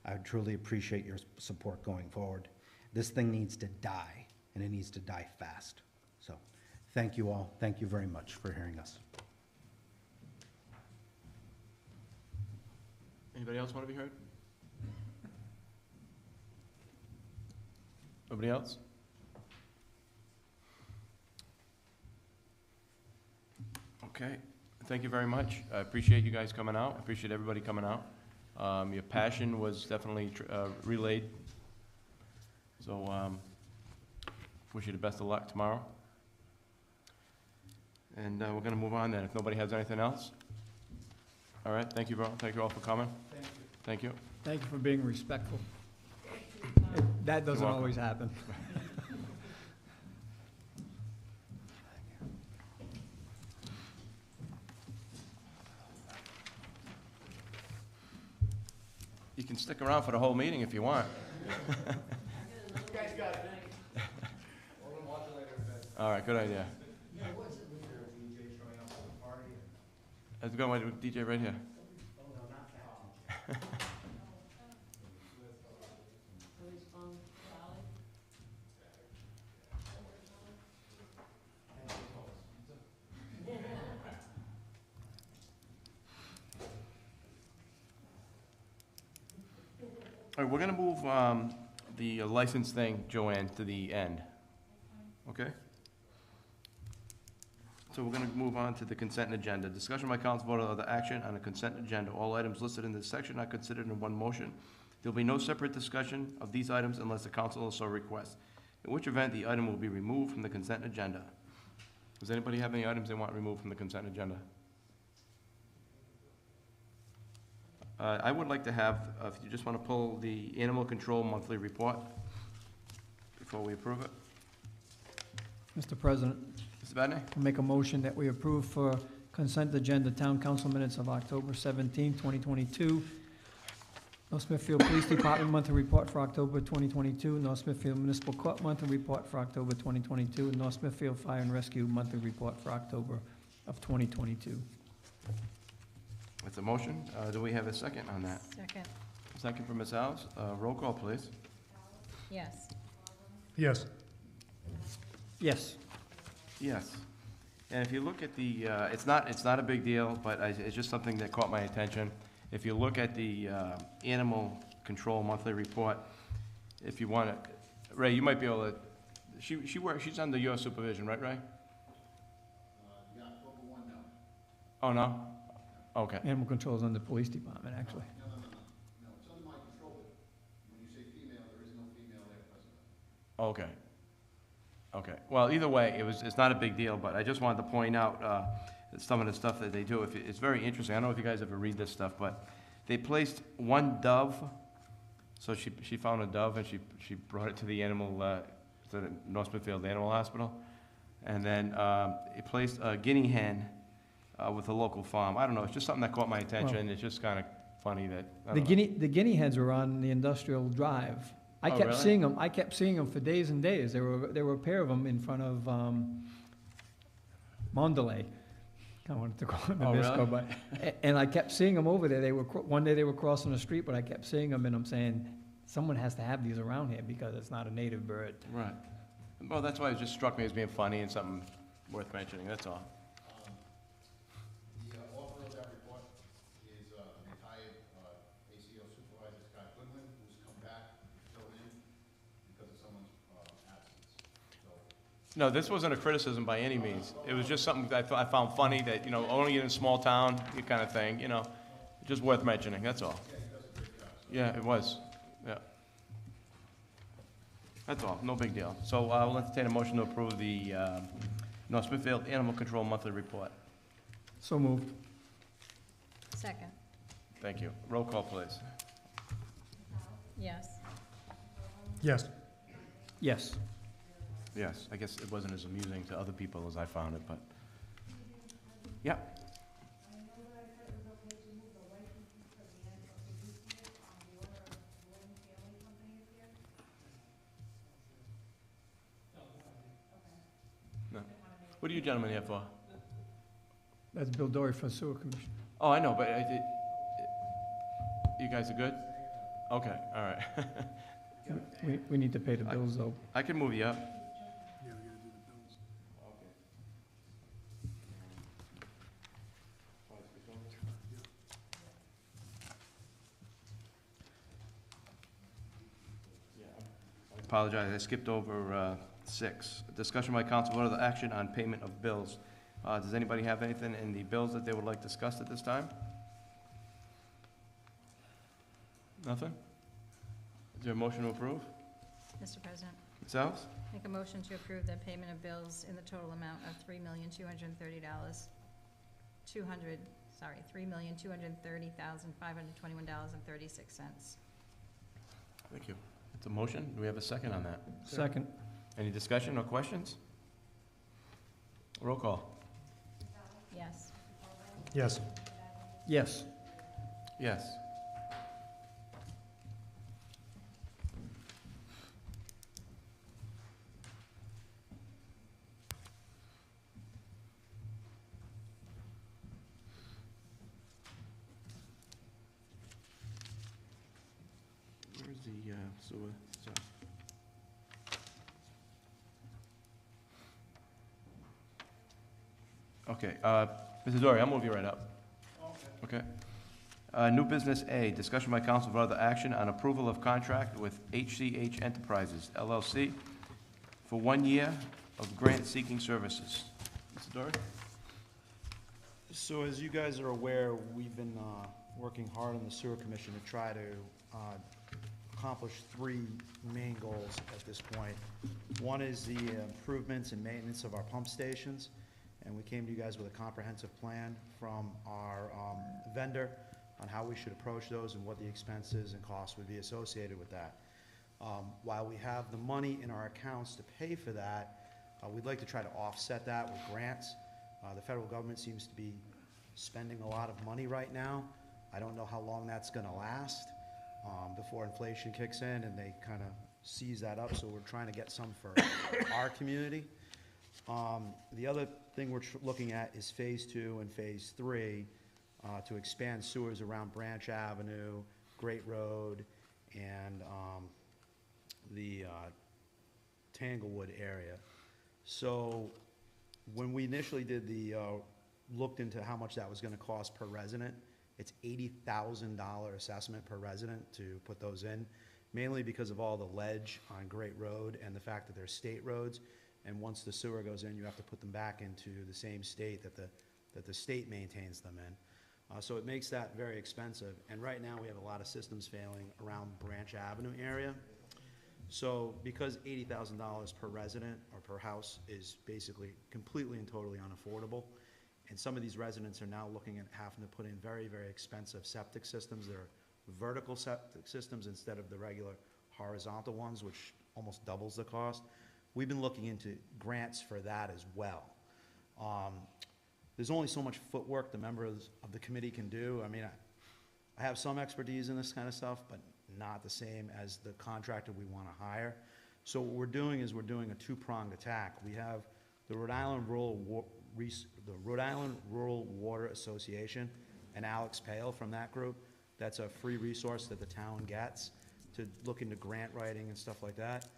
I would truly appreciate your support going forward. This thing needs to die, and it needs to die fast. So thank you all. Thank you very much for hearing us. Anybody else want to be heard? Nobody else? Okay, thank you very much. I appreciate you guys coming out. I appreciate everybody coming out. Your passion was definitely relayed. So wish you the best of luck tomorrow. And we're going to move on then, if nobody has anything else. All right, thank you, bro. Thank you all for coming. Thank you. Thank you. Thank you for being respectful. That doesn't welcome. always happen. You can stick around for the whole meeting if you want. All right, good idea. Let's go with DJ right here. All right, we're gonna move the license thing, Joanne, to the end. Okay? So we're gonna move on to the consent agenda. Discussion by council vote or other action on the consent agenda. All items listed in this section are considered in one motion. There will be no separate discussion of these items unless the council so requests, in which event the item will be removed from the consent agenda. Does anybody have any items they want removed from the consent agenda? I would like to have, if you just want to pull the animal control monthly report before we approve it. Mr. President, Mr. Badney? I make a motion that we approve for consent agenda town council minutes of October 17, 2022. North Smithfield Police Department monthly report for October 2022. North Smithfield Municipal Court monthly report for October 2022. And North Smithfield Fire and Rescue monthly report for October of 2022. It's a motion. Do we have a second on that? Second, Second from Ms. Alves. Roll call, please. yes. Yes. Yes. Yes. And if you look at the, it's not a big deal, but it's just something that caught my attention. If you look at the animal control monthly report, if you want to, Ray, you might be able to, she's under your supervision, right, Ray? Yeah, October 1 now. Oh, no? Okay. Animal control is under the police department, actually. No, it's under my control, but when you say female, there is no female there present. Okay. Okay. Well, either way, it's not a big deal, but I just wanted to point out some of the stuff that they do. It's very interesting. I don't know if you guys ever read this stuff, but they placed one dove. So she found a dove and she brought it to the animal, to the North Smithfield Animal Hospital. And then it placed a guinea hen with a local farm. I don't know, it's just something that caught my attention. It's just kind of funny that, I The don't know. guinea hens are on the industrial drive I Oh, kept really? seeing them, I kept seeing them for days and days. There were a pair of them in front of, Mondelez. I wanted to call it Oh, really? Nabisco, but, and I kept seeing them over there. One day they were crossing the street, but I kept seeing them, and I'm saying, someone has to have these around here because it's not a native bird. Right. Well, that's why it just struck me as being funny and something worth mentioning, that's all. The author of that report is retired ACO supervisor Scott Goodwin, who's come back to fill in because of someone's absence. So, No, this wasn't a criticism by any means. It was just something that I found funny that, only in a small town, kind of thing, just worth mentioning, that's all. Yeah, it was, yeah. That's all, no big deal. So we'll entertain a motion to approve the North Smithfield Animal Control Monthly Report. So moved. Second. Thank you. Roll call, please. Yes. Yes. Yes. Yes, I guess it wasn't as amusing to other people as I found it, but, yeah. No. What are you gentlemen here for? That's Bill Dory for Sewer Commission. Oh, I know, but you guys are good? Okay, all right. We need to pay the bills, though. I can move you up. Apologize, I skipped over 6. Discussion by council vote of the action on payment of bills. Does anybody have anything in the bills that they would like discussed at this time? Nothing? Is there a motion to approve? Mr. President, Ms. Alves? make a motion to approve the payment of bills in the total amount of $3,230,520.36. Thank you. It's a motion. Do we have a second on that? Second. Any discussion or questions? Roll call. Yes. Yes. Yes. Yes. Where's the sewer? Okay, Mr. Dory, I'll move you right up. Okay. New business A, discussion by council for other action on approval of contract with HCH Enterprises LLC for 1 year of grant-seeking services. Mr. Dory? So as you guys are aware, we've been working hard on the sewer commission to try to accomplish 3 main goals at this point. One is the improvements and maintenance of our pump stations, and we came to you guys with a comprehensive plan from our vendor on how we should approach those and what the expenses and costs would be associated with that. While we have the money in our accounts to pay for that, we'd like to try to offset that with grants. The federal government seems to be spending a lot of money right now. I don't know how long that's gonna last before inflation kicks in and they kind of seize that up, so we're trying to get some for our community. The other thing we're looking at is Phase 2 and Phase 3 to expand sewers around Branch Avenue, Great Road, and the Tanglewood area. So when we initially did looked into how much that was gonna cost per resident, it's $80,000 assessment per resident to put those in, mainly because of all the ledge on Great Road and the fact that they're state roads. And once the sewer goes in, you have to put them back into the same state that the state maintains them in. So it makes that very expensive. And right now, we have a lot of systems failing around Branch Avenue area. So because $80,000 per resident or per house is basically completely and totally unaffordable, and some of these residents are now looking at having to put in very, very expensive septic systems. They're vertical septic systems instead of the regular horizontal ones, which almost doubles the cost. We've been looking into grants for that as well. There's only so much footwork the members of the committee can do. I mean, I have some expertise in this kind of stuff, but not the same as the contractor we want to hire. So what we're doing is we're doing a two-pronged attack. We have the Rhode Island Rural Water Association and Alex Pale from that group. That's a free resource that the town gets to look into grant writing and stuff like that,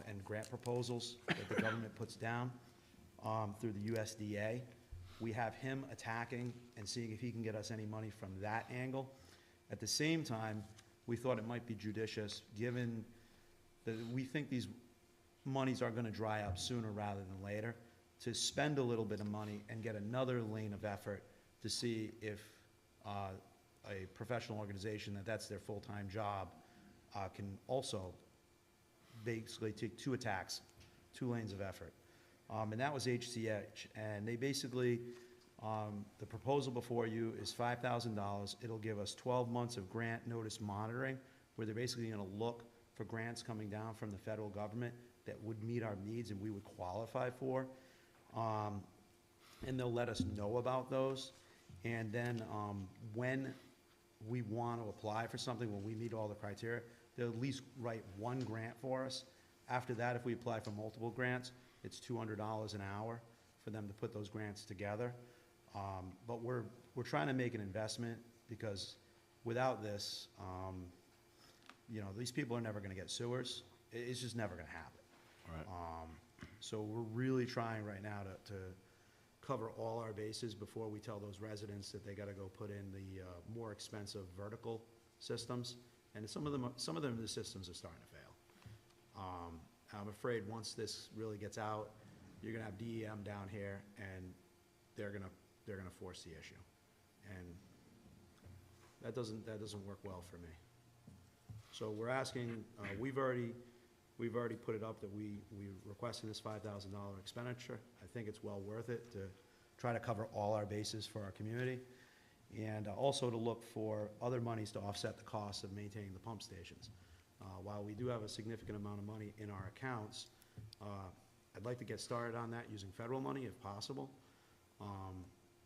and grant proposals that the government puts down through the USDA. We have him attacking and seeing if he can get us any money from that angle. At the same time, we thought it might be judicious, given that we think these monies are gonna dry up sooner rather than later, to spend a little bit of money and get another lane of effort to see if a professional organization that's their full-time job can also basically take two attacks, two lanes of effort. And that was HCH, and they basically, the proposal before you is $5,000. It'll give us 12 months of grant notice monitoring, where they're basically gonna look for grants coming down from the federal government that would meet our needs and we would qualify for. And they'll let us know about those. And then when we want to apply for something, when we meet all the criteria, they'll at least write one grant for us. After that, if we apply for multiple grants, it's $200 an hour for them to put those grants together. But we're trying to make an investment, because without this, you know, these people are never going to get sewers. It's just never going to happen. Right. So we're really trying right now to cover all our bases before we tell those residents that they got to go put in the more expensive vertical systems. And some of them, the systems are starting to fail. I'm afraid once this really gets out, you're gonna have DEM down here, and they're gonna force the issue, and that doesn't work well for me. So we're asking, we've already put it up that we requested this $5,000 expenditure. I think it's well worth it to try to cover all our bases for our community, and also to look for other monies to offset the cost of maintaining the pump stations. While we do have a significant amount of money in our accounts, I'd like to get started on that using federal money if possible.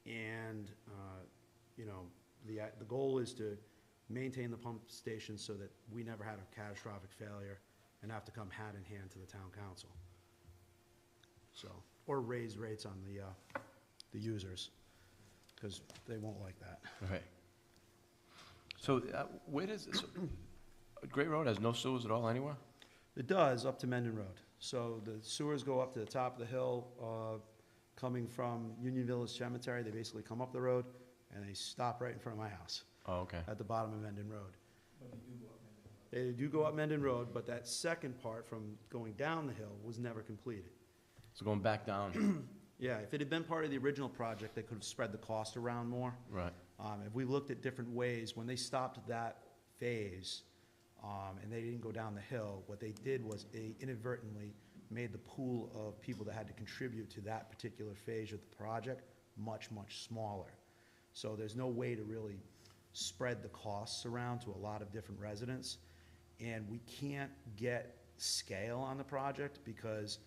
You know, the goal is to maintain the pump stations so that we never have a catastrophic failure and have to come hand in hand to the town council. So, or raise rates on the users, because they won't like that. Right. So where does, Great Road has no sewers at all anywhere? It does, up to Mendon Road. So the sewers go up to the top of the hill, coming from Union Village Cemetery. They basically come up the road, and they stop right in front of my house. Oh, okay. At the bottom of Mendon Road. They do go up Mendon Road, but that second part from going down the hill was never completed. So going back down. Yeah, if it had been part of the original project, they could have spread the cost around more. Right. If we looked at different ways, when they stopped that phase, and they didn't go down the hill, what they did was they inadvertently made the pool of people that had to contribute to that particular phase of the project much, much smaller. So there's no way to really spread the costs around to a lot of different residents. And we can't get scale on the project, because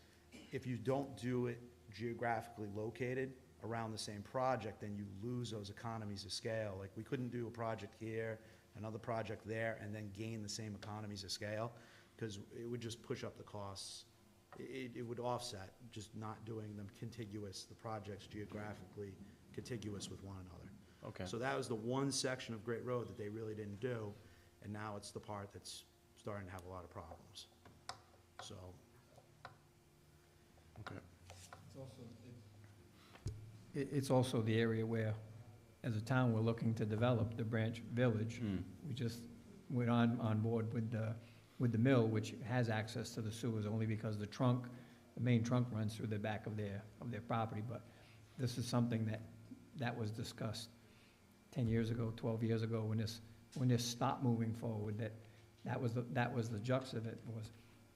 if you don't do it geographically located around the same project, then you lose those economies of scale. Like, we couldn't do a project here, another project there, and then gain the same economies of scale, because it would just push up the costs. It would offset just not doing them contiguous, the projects geographically contiguous with one another. Okay. So that was the one section of Great Road that they really didn't do, and now it's the part that's starting to have a lot of problems. So. Okay. It's also the area where, as a town, we're looking to develop the branch village. We just went on board with the mill, which has access to the sewers only because the main trunk runs through the back of their property. But this is something that was discussed 10 years ago, 12 years ago, when this stopped moving forward. That was the jux of it, was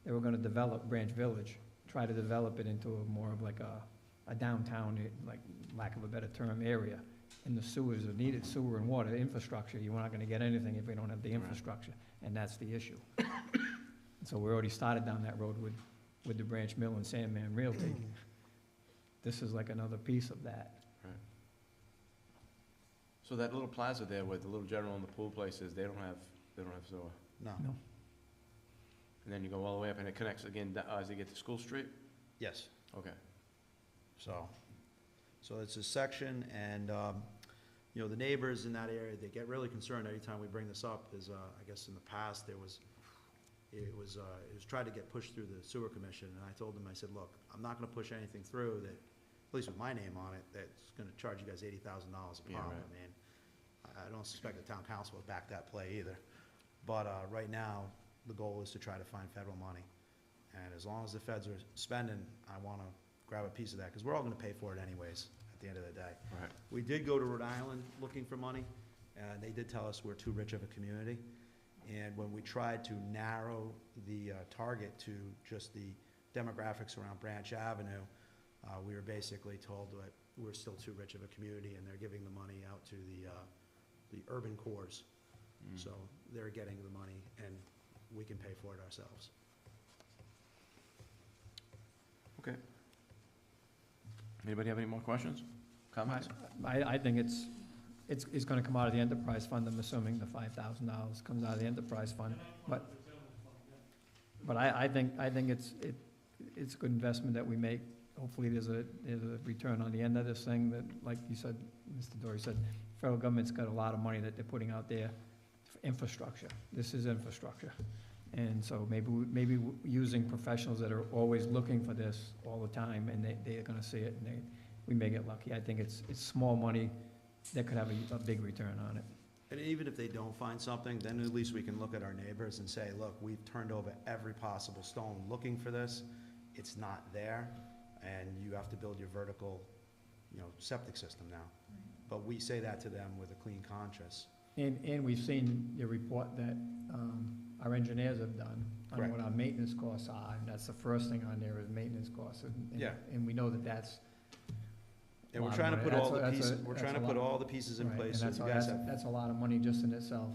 they were going to develop Branch Village, try to develop it into a more of like a downtown, like lack of a better term, area. And the sewers are needed, sewer and water infrastructure. You're not going to get anything if we don't have the infrastructure, and that's the issue. So we already started down that road with the Branch Mill and Sandman Realty. This is like another piece of that. Right. So that little plaza there with the little general and the pool places, they don't have sewer? No. No. And then you go all the way up and it connects again as you get to School Street? Yes. Okay. So it's a section, and, you know, the neighbors in that area, they get really concerned anytime we bring this up, is, I guess in the past, it was tried to get pushed through the sewer commission, and I told them, I said, look, I'm not gonna push anything through that, at least with my name on it, that's gonna charge you guys $80,000 a Yeah, pop. right. I mean, I don't suspect the town council would back that play either. But, right now, the goal is to try to find federal money. And as long as the feds are spending, I wanna grab a piece of that, because we're all gonna pay for it anyways, at the end of the day. Right. We did go to Rhode Island looking for money, and they did tell us we're too rich of a community. And when we tried to narrow the target to just the demographics around Branch Avenue, we were basically told that we're still too rich of a community, and they're giving the money out to the urban cores. So they're getting the money, and we can pay for it ourselves. Okay. Anybody have any more questions, comments? I think it's gonna come out of the enterprise fund, I'm assuming the $5,000 comes out of the enterprise fund. But I think it's a good investment that we make. Hopefully there's a return on the end of this thing that, like you said, Mr. Dory said, federal government's got a lot of money that they're putting out there for infrastructure. This is infrastructure. And so maybe using professionals that are always looking for this all the time, and they're gonna see it, and we may get lucky. I think it's small money that could have a big return on it. And even if they don't find something, then at least we can look at our neighbors and say, look, we've turned over every possible stone looking for this. It's not there, and you have to build your vertical, you know, septic system now. But we say that to them with a clean conscience. And we've seen the report that our engineers have done on Correct. what our maintenance costs are, and that's the first thing on there is maintenance costs. Yeah. And we know that that's And we're lot of trying to money. put all That's the a- pieces, that's a- we're that's trying to a put lot. all the pieces in right, place and so you guys have, that's a lot of money just in itself.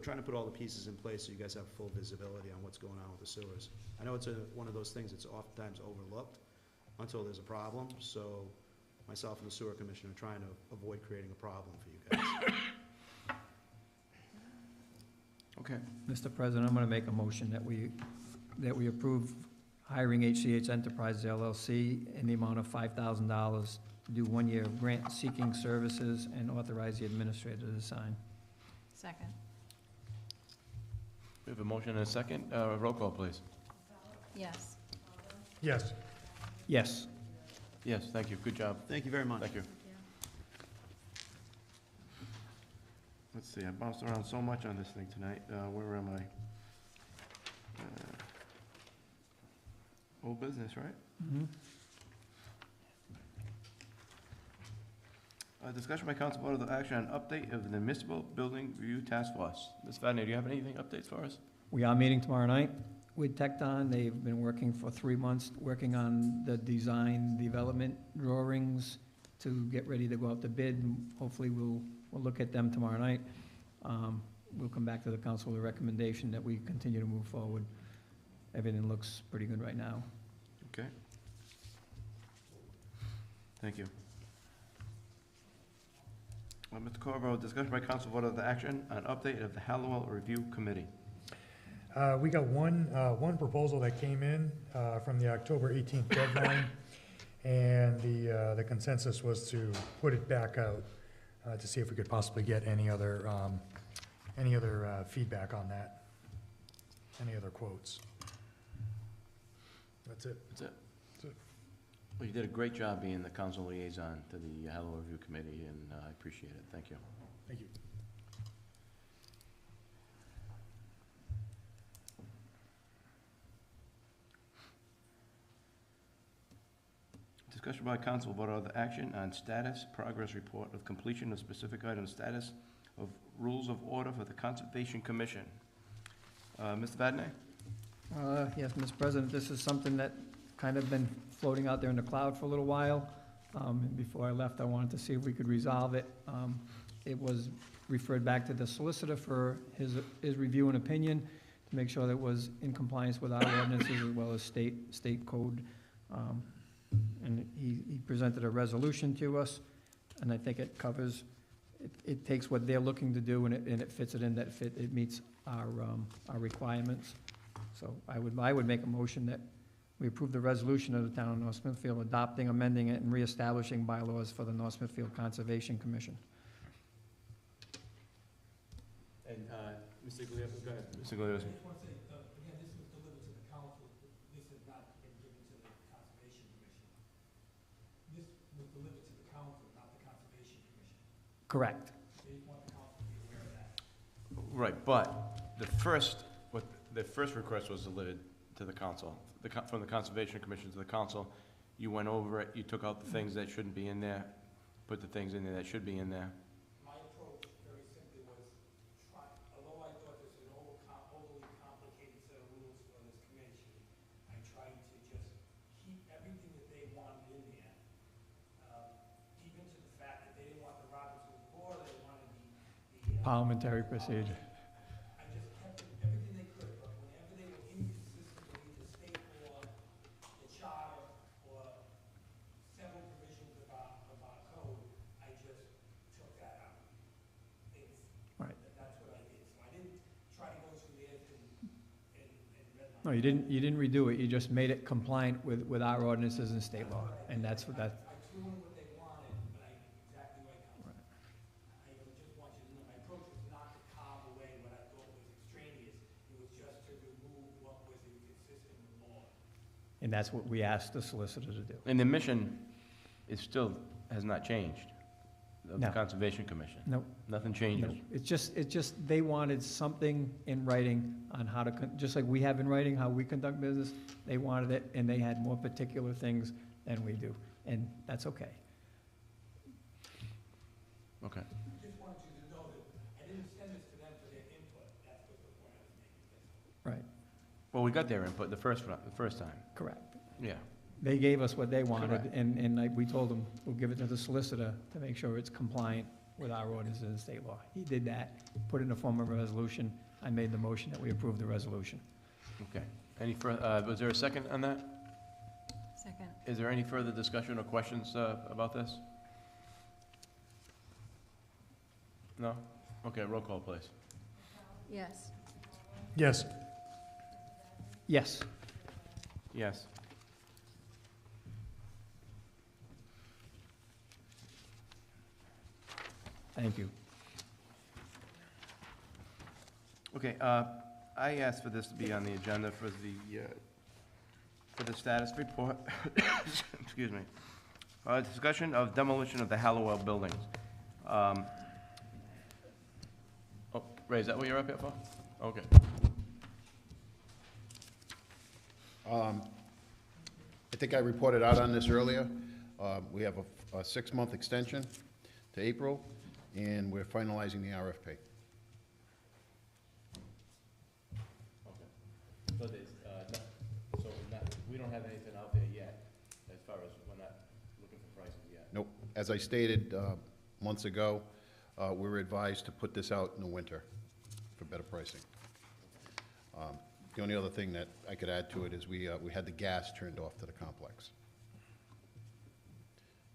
trying to put all the pieces in place so you guys have full visibility on what's going on with the sewers. I know it's one of those things that's oftentimes overlooked until there's a problem, so myself and the sewer commissioner are trying to avoid creating a problem for you guys. Okay. Mr. President, I'm gonna make a motion that we approve hiring HCH Enterprises LLC in the amount of $5,000 to do 1 year of grant-seeking services and authorize the administrator to sign. Second. We have a motion and a second. Roll call, please. Yes. Yes. Yes. Yes, thank you. Good job. Thank you very much. Thank you. Let's see, I bounced around so much on this thing tonight. Where am I? Old business, right? Mhm. Discussion by council vote of the action on update of the municipal building review task force. Ms. Vadney, do you have anything updates for us? We are meeting tomorrow night with Tecton. They've been working for 3 months, working on the design, development drawings to get ready to go out to bid. And hopefully, we'll look at them tomorrow night. We'll come back to the council with a recommendation that we continue to move forward. Everything looks pretty good right now. Okay. Thank you. Mr. Corvo, discussion by council vote of the action on update of the Hallowell Review Committee. We got one proposal that came in from the October 18th deadline, and the consensus was to put it back out to see if we could possibly get any other feedback on that, any other quotes. That's it. That's it? That's it. Well, you did a great job being the council liaison to the Hallowell Review Committee, and I appreciate it. Thank you. Thank you. Discussion by council vote of the action on status progress report of completion of specific items, status of rules of order for the Conservation Commission. Mr. Vadney? Yes, Mr. President, this is something that kind of been floating out there in the cloud for a little while. And before I left, I wanted to see if we could resolve it. It was referred back to the solicitor for his review and opinion to make sure that it was in compliance with our ordinances as well as state code. And he presented a resolution to us, and I think it covers, it takes what they're looking to do, and it fits it in that it meets our requirements. So I would make a motion that we approve the resolution of the town of North Smithfield adopting, amending it, and reestablishing bylaws for the North Smithfield Conservation Commission. And, Mr. Glios, go ahead. Mr. Glios. I just want to say, again, this was delivered to the council, this has not been given to the Conservation Commission. This was delivered to the council, not the Conservation Commission. Correct. They just want the council to be aware of that. Right, but the first request was delivered to the council, from the Conservation Commission to the council. You went over it, you took out the things that shouldn't be in there, put the things in there that should be in there. My approach, very simply, was although I thought this was an overly complicated set of rules for this commission, I tried to just keep everything that they wanted in there, even to the fact that they didn't want the Robert's Rule of Order, they wanted the Parliamentary procedure. I just kept everything they could, but whenever they were inconsistent with either state law, the charter, or several provisions of our code, I just took that out. Right. That's what I did. So I didn't try to go through theirs and redline. No, you didn't redo it, you just made it compliant with our ordinances and state law, and that's what that, I threw in what they wanted, but exactly what I counted. I just want you to know, my approach was not to carve away what I thought was extraneous. It was just to remove what was inconsistent with law. and that's what we asked the solicitor to do. And the mission has not changed, of the No. Conservation Commission. Nope. Nothing No, changes. it's just, they wanted something in writing on how to, just like we have in writing how we conduct business, they wanted it, and they had more particular things than we do, and that's okay. Okay. I just wanted you to know that I didn't send this to them for their input. That's what the point I was making. Right, Well, we got their input the first time. correct. Yeah. They gave us what they wanted, Correct. and like we told them, we'll give it to the solicitor to make sure it's compliant with our ordinances and state law. He did that, put it in the form of a resolution. I made the motion that we approve the resolution. Okay. Any further, was there a second on that? Second. Is there any further discussion or questions about this? No? Okay, roll call, please. Yes. Yes. Yes. Yes. Thank you. Okay, I asked for this to be on the agenda for the status report. Excuse me. Discussion of demolition of the Hallowell buildings. Oh, Ray, is that what you're up here for? Okay. I think I reported out on this earlier. We have a 6-month extension to April, and we're finalizing the RFP. Okay. So we don't have anything out there yet, as far as we're not looking for prices yet? Nope. As I stated months ago, we were advised to put this out in the winter for better pricing. The only other thing that I could add to it is we had the gas turned off to the complex.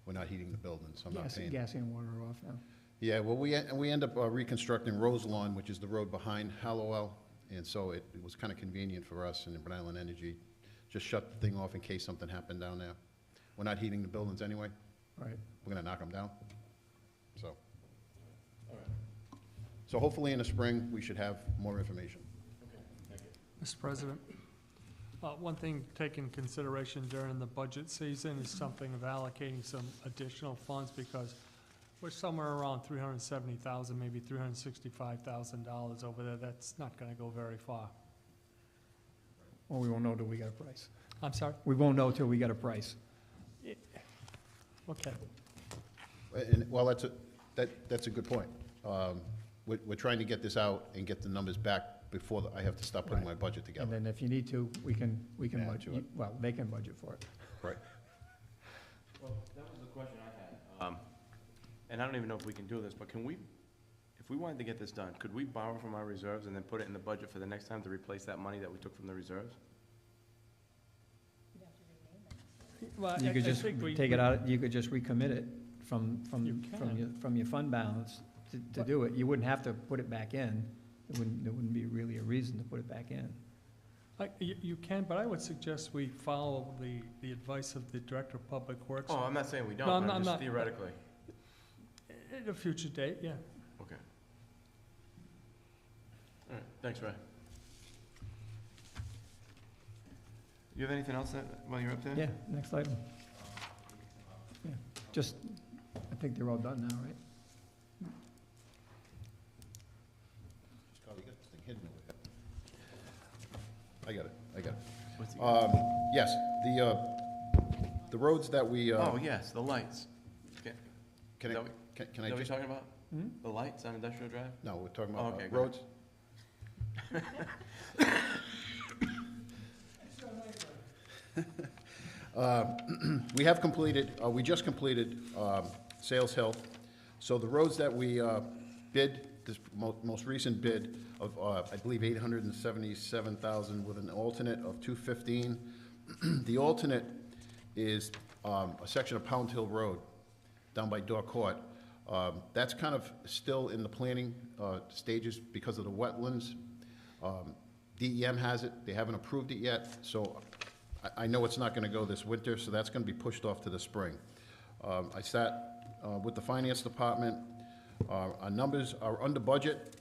We're not heating the building, so I'm not paying. Gas and water are off now. Yeah, well, we end up reconstructing Roselawn, which is the road behind Hallowell, and so it was kind of convenient for us and Rhode Island Energy. Just shut the thing off in case something happened down there. We're not heating the buildings anyway. Right. We're gonna knock them down, so. All right. So hopefully in the spring, we should have more information. Okay, thank you. Mr. President, one thing to take in consideration during the budget season is something of allocating some additional funds, because we're somewhere around $370,000, maybe $365,000 over there. That's not gonna go very far. Well, we won't know till we get a price. I'm sorry? We won't know till we get a price. Okay. Well, that's a good point. We're trying to get this out and get the numbers back before I have to start putting my budget And together. then if you need to, we can Add to budget, it. well, they can budget for it. Right. Well, that was the question I had. And I don't even know if we can do this, but can we, if we wanted to get this done, could we borrow from our reserves and then put it in the budget for the next time to replace that money that we took from the reserves? Well, You I could just think we- take it out, you could just recommit it from You can. your fund balance to do it. You wouldn't have to put it back in. there wouldn't be really a reason to put it back in. You can, but I would suggest we follow the advice of the Director of Public Works. Oh, I'm not saying we don't, No, but I'm just not- theoretically. At a future date, yeah. Okay. All right, thanks, Ray. You have anything else while you're up there? Yeah, next item. Yeah, just, I think they're all done now, right? Scotty, you got this thing hidden over here. I got it. What's the- Yes, the roads that we, Oh, yes, the lights. Okay. can Is I, that what- can Is I that what you're just, talking about? Hmm? The lights on Industrial Drive? no, we're talking Oh, about okay, go ahead. roads. We have completed, we just completed Sales Hill. So the roads that we bid, this most recent bid of, I believe, 877,000 with an alternate of 215. The alternate is a section of Pound Hill Road down by Door Court. That's kind of still in the planning stages because of the wetlands. DEM has it, they haven't approved it yet, so I know it's not gonna go this winter, so that's gonna be pushed off to the spring. I sat with the finance department, our numbers are under budget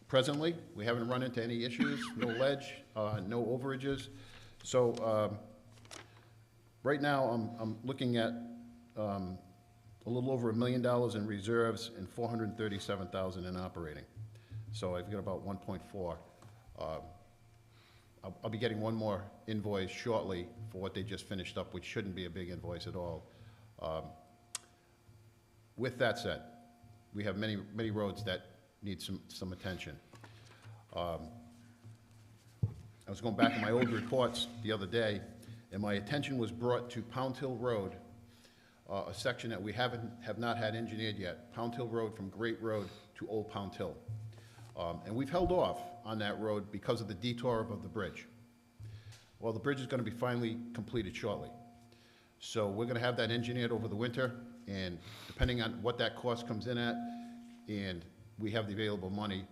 presently, we haven't run into any issues, no ledge, no overages. So, right now, I'm looking at a little over $1 million in reserves and 437,000 in operating. So I've got about 1.4. I'll be getting one more invoice shortly for what they just finished up, which shouldn't be a big invoice at all. With that said, we have many roads that need some attention. I was going back in my old reports the other day, and my attention was brought to Pound Hill Road, a section that we have not had engineered yet, Pound Hill Road from Great Road to Old Pound Hill. And we've held off on that road because of the detour of the bridge. Well, the bridge is going to be finally completed shortly. So we're going to have that engineered over the winter, and depending on what that cost comes in at, and we have the available money,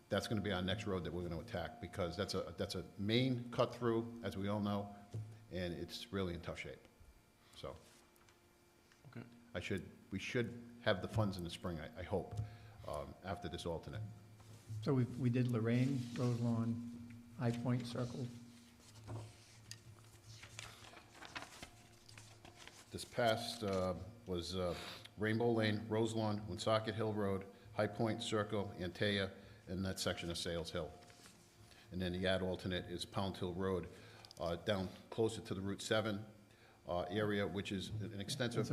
that's going to be our next road that we're going to attack, because that's a main cut through, as we all know, and it's really in tough shape. So, Okay. we should have the funds in the spring, I hope, after this alternate. So we did Lorraine, Roselawn, High Point Circle. This past was Rainbow Lane, Roselawn, Woonsocket Hill Road, High Point Circle, Antea, and that section of Sales Hill. And then the add alternate is Pound Hill Road, down closer to the Route 7 area, which is an extensive.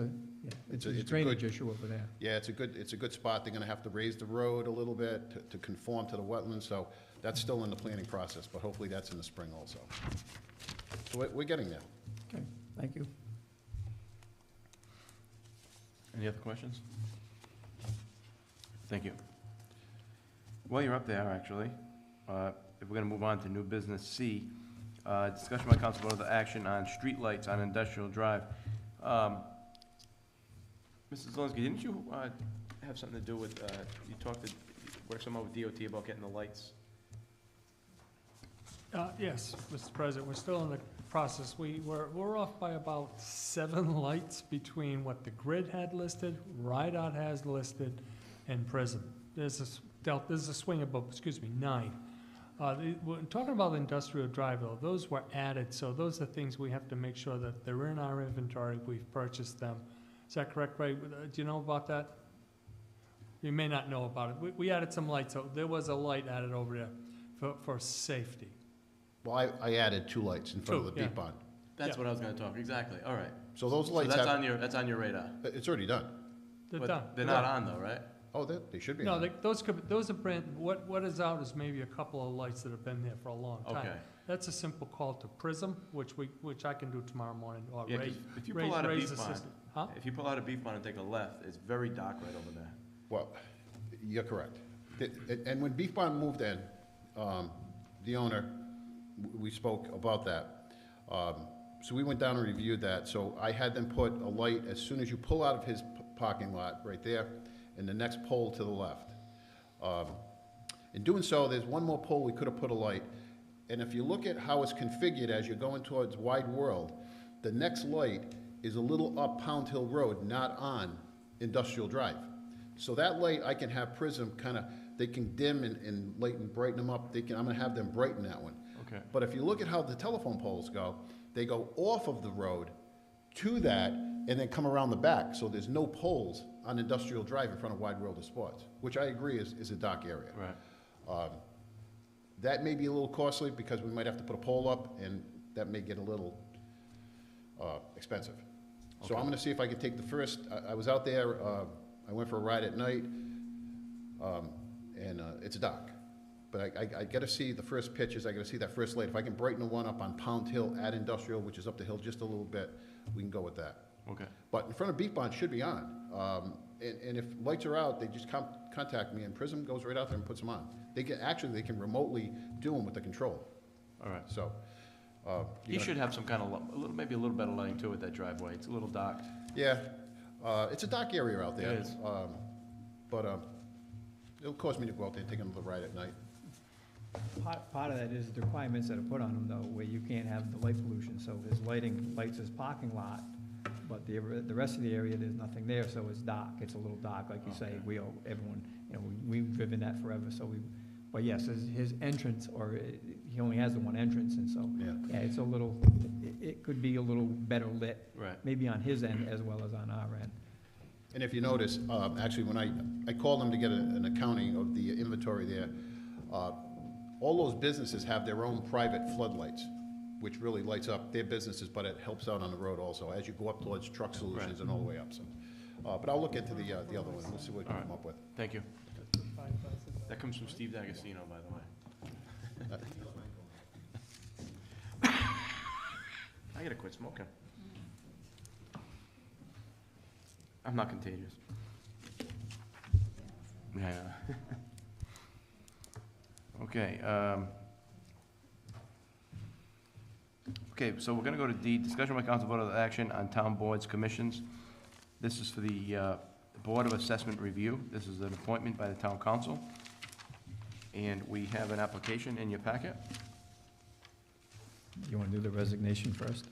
It's a a drainage issue over there. Yeah, it's a good spot. They're gonna have to raise the road a little bit to conform to the wetlands, so that's still in the planning process, but hopefully that's in the spring also. So we're getting there. Okay, thank you. Any other questions? Thank you. While you're up there, actually, if we're gonna move on to new business C, discussion by council vote of the action on streetlights on Industrial Drive. Mrs. Zelinski, didn't you have something to do with, you worked somehow with DOT about getting the lights? Yes, Mr. President, we're still in the process. We're off by about 7 lights between what the grid had listed, RIDOT has listed, and Prism. There's a swing of, 9. We're talking about Industrial Drive, though, those were added, so those are things we have to make sure that they're in our inventory, we've purchased them. Is that correct, Ray? Do you know about that? You may not know about it. We added some lights, so there was a light added over there for safety. Well, I added 2 lights in front of the Two, yeah. beep on. That's what I was gonna talk, exactly, all right. So those So lights that's have, that's on your radar? it's already done. They're But done. they're not on though, right? Oh, they should be No, on. those are brand, what is out is maybe a couple of lights that have been there for a long time. Okay. That's a simple call to Prism, which I can do tomorrow morning, or Yeah, 'cause Ray. if you Ray's- pull out a Ray's beef bond, assistant. Huh? if you pull out a beef bond and take a left, it's very dark right over there. Well, you're correct. And when Beef Bond moved in, the owner, we spoke about that. So we went down and reviewed that. So I had them put a light as soon as you pull out of his parking lot, right there, and the next pole to the left. In doing so, there's one more pole we could have put a light. And if you look at how it's configured as you're going towards Wide World, the next light is a little up Pound Hill Road, not on Industrial Drive. So that light, I can have Prism they can dim and light and brighten them up. I'm gonna have them brighten that one. Okay. But if you look at how the telephone poles go, they go off of the road to that and then come around the back. So there's no poles on Industrial Drive in front of Wide World of Sports, which I agree is a dock area. Right. That may be a little costly because we might have to put a pole up, and that may get a little expensive. So I'm gonna see if I can take the first, I was out there, I went for a ride at night, and it's a dock. But I gotta see the first pictures, I gotta see that first light. If I can brighten the one up on Pound Hill at Industrial, which is up the hill just a little bit, we can go with that. Okay. But in front of Beat Bond should be on. And if lights are out, they just contact me, and Prism goes right out there and puts them on. They can remotely do them with the control. All right. So. He should have some kind of, maybe a little better lighting too at that driveway. It's a little dark. Yeah, it's a dock area out there. It is. But it'll cause me to go out there and take another ride at night. Part of that is the requirements that are put on them though, where you can't have the light pollution, so his lights his parking lot, but the rest of the area, there's nothing there, so it's dark, it's a little dark, like you say, everyone, we've driven that forever, so but yes, his entrance, he only has the one entrance, and so, yeah, it's a little, it could be a little better lit. Right. Maybe on his end as well as on our end. And if you notice, actually, when I called them to get an accounting of the inventory there, all those businesses have their own private floodlights, which really lights up their businesses, but it helps out on the road also, as you go up towards Truck Solutions and all the way up, so. But I'll look into the other one, we'll see what we can come up with. Thank you. That comes from Steve D'Agostino, by the way. I gotta quit smoking. I'm not contagious. Yeah. Okay. Okay, so we're gonna go to D, discussion by council vote of action on town boards, commissions. This is for the Board of Assessment Review. This is an appointment by the town council. And we have an application in your packet. You want to do the resignation first?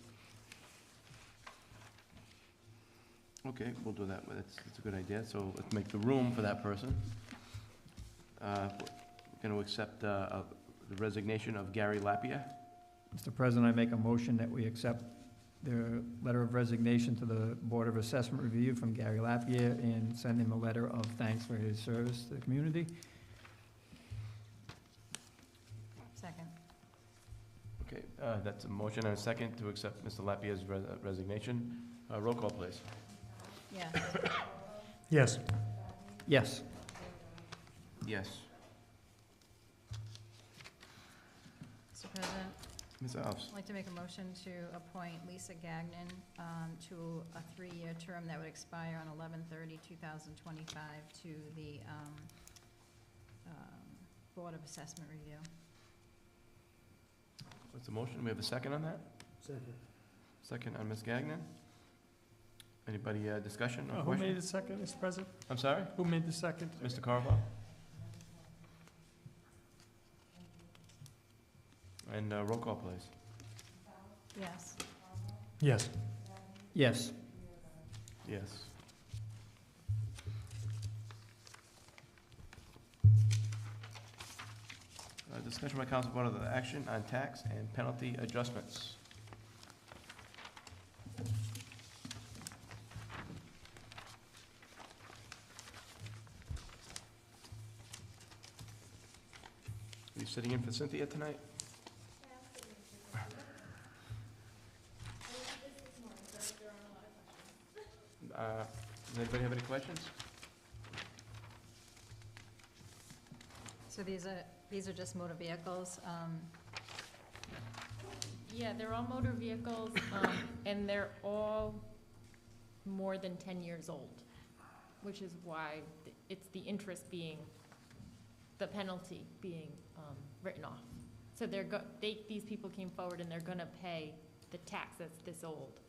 Okay, we'll do that. That's a good idea. So let's make the room for that person. We're going to accept the resignation of Gary Lapia. Mr. President, I make a motion that we accept the letter of resignation to the Board of Assessment Review from Gary Lapia and send him a letter of thanks for his service to the community. Second. Okay, that's a motion and a second to accept Mr. Lapia's resignation. Roll call, please. Yes. Yes. Yes. Yes. Mr. President, Ms. Alves. I'd like to make a motion to appoint Lisa Gagnon to a 3-year term that would expire on 11/30/2025 to the Board of Assessment Review. What's the motion? We have a second on that? Second. Second on Ms. Gagnon. Anybody discussion or Who question? made the second, Mr. President? I'm sorry? Who made the second? Mr. Carval? And roll call, please. Yes. Yes. Yes. Yes. Discussion by council vote of the action on tax and penalty adjustments. Are you sitting in for Cynthia tonight? Does anybody have any questions? So these are just motor vehicles. Yeah, they're all motor vehicles, and they're all more than 10 years old, which is why it's the interest being, the penalty being written off. So these people came forward and they're gonna pay the tax that's this old.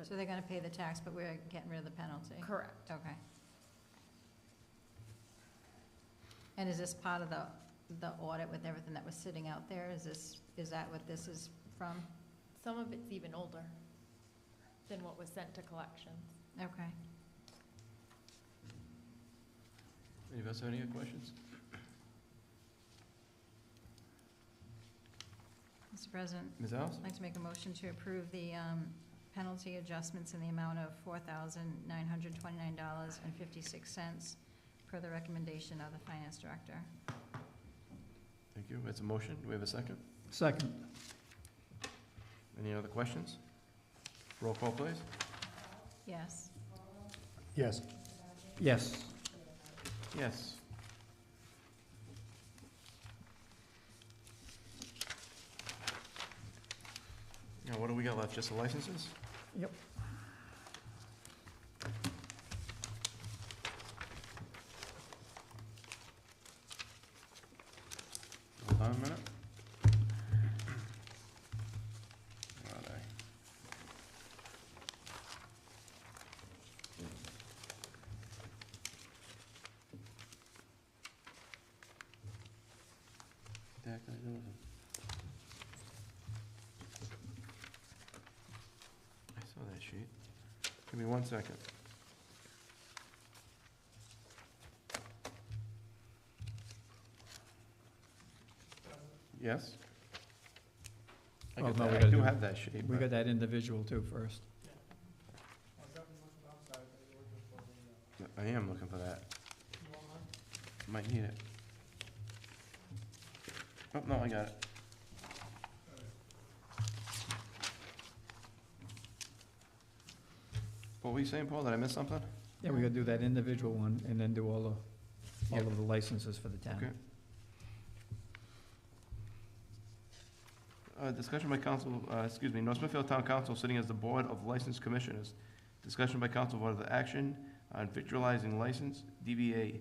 So they're gonna pay the tax, but we're getting rid of the penalty? Correct. Okay. And is this part of the audit with everything that was sitting out there? Is that what this is from? Some of it's even older than what was sent to collections. Okay. Any of us have any other questions? Mr. President, Ms. Alves? I'd like to make a motion to approve the penalty adjustments in the amount of $4,929.56 per the recommendation of the Finance Director. Thank you. It's a motion. Do we have a second? Second. Any other questions? Roll call, please. Yes. Yes. Yes. Yes. Now, what do we got left? Just the licenses? Yep. Hold on a minute. Where are they? What the heck did I do with them? I saw that sheet. Give me 1 second. Yes? I Oh, got no, that. we I gotta do do- have that sheet. We but- got that individual too first. I am looking for that. Might need it. Oh, no, I got it. What were you saying, Paul? Did I miss something? Yeah, we gotta do that individual one and then do all of the licenses for the town. Okay. Discussion by council, North Smithfield Town Council sitting as the Board of License Commissioners. Discussion by council vote of action on victualizing license, DBA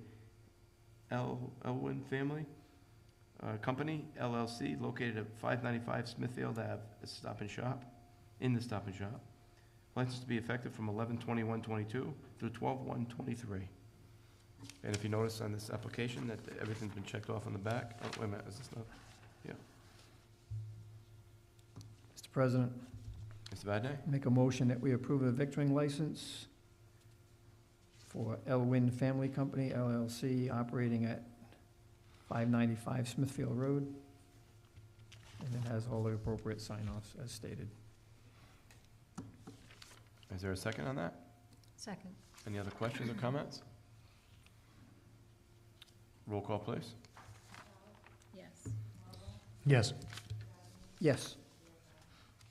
Elwin Family Company LLC, located at 595 Smithfield Ave, a Stop and Shop, in the Stop and Shop. License to be effective from 11/21/22 through 12/1/23. And if you notice on this application that everything's been checked off on the back. Oh, wait a minute, is this not? Yeah. Mr. President, Mr. Vadney? make a motion that we approve a victualling license for Elwin Family Company LLC operating at 595 Smithfield Road. And it has all the appropriate sign-offs as stated. Is there a second on that? Second. Any other questions or comments? Roll call, please. Yes. Yes. Yes.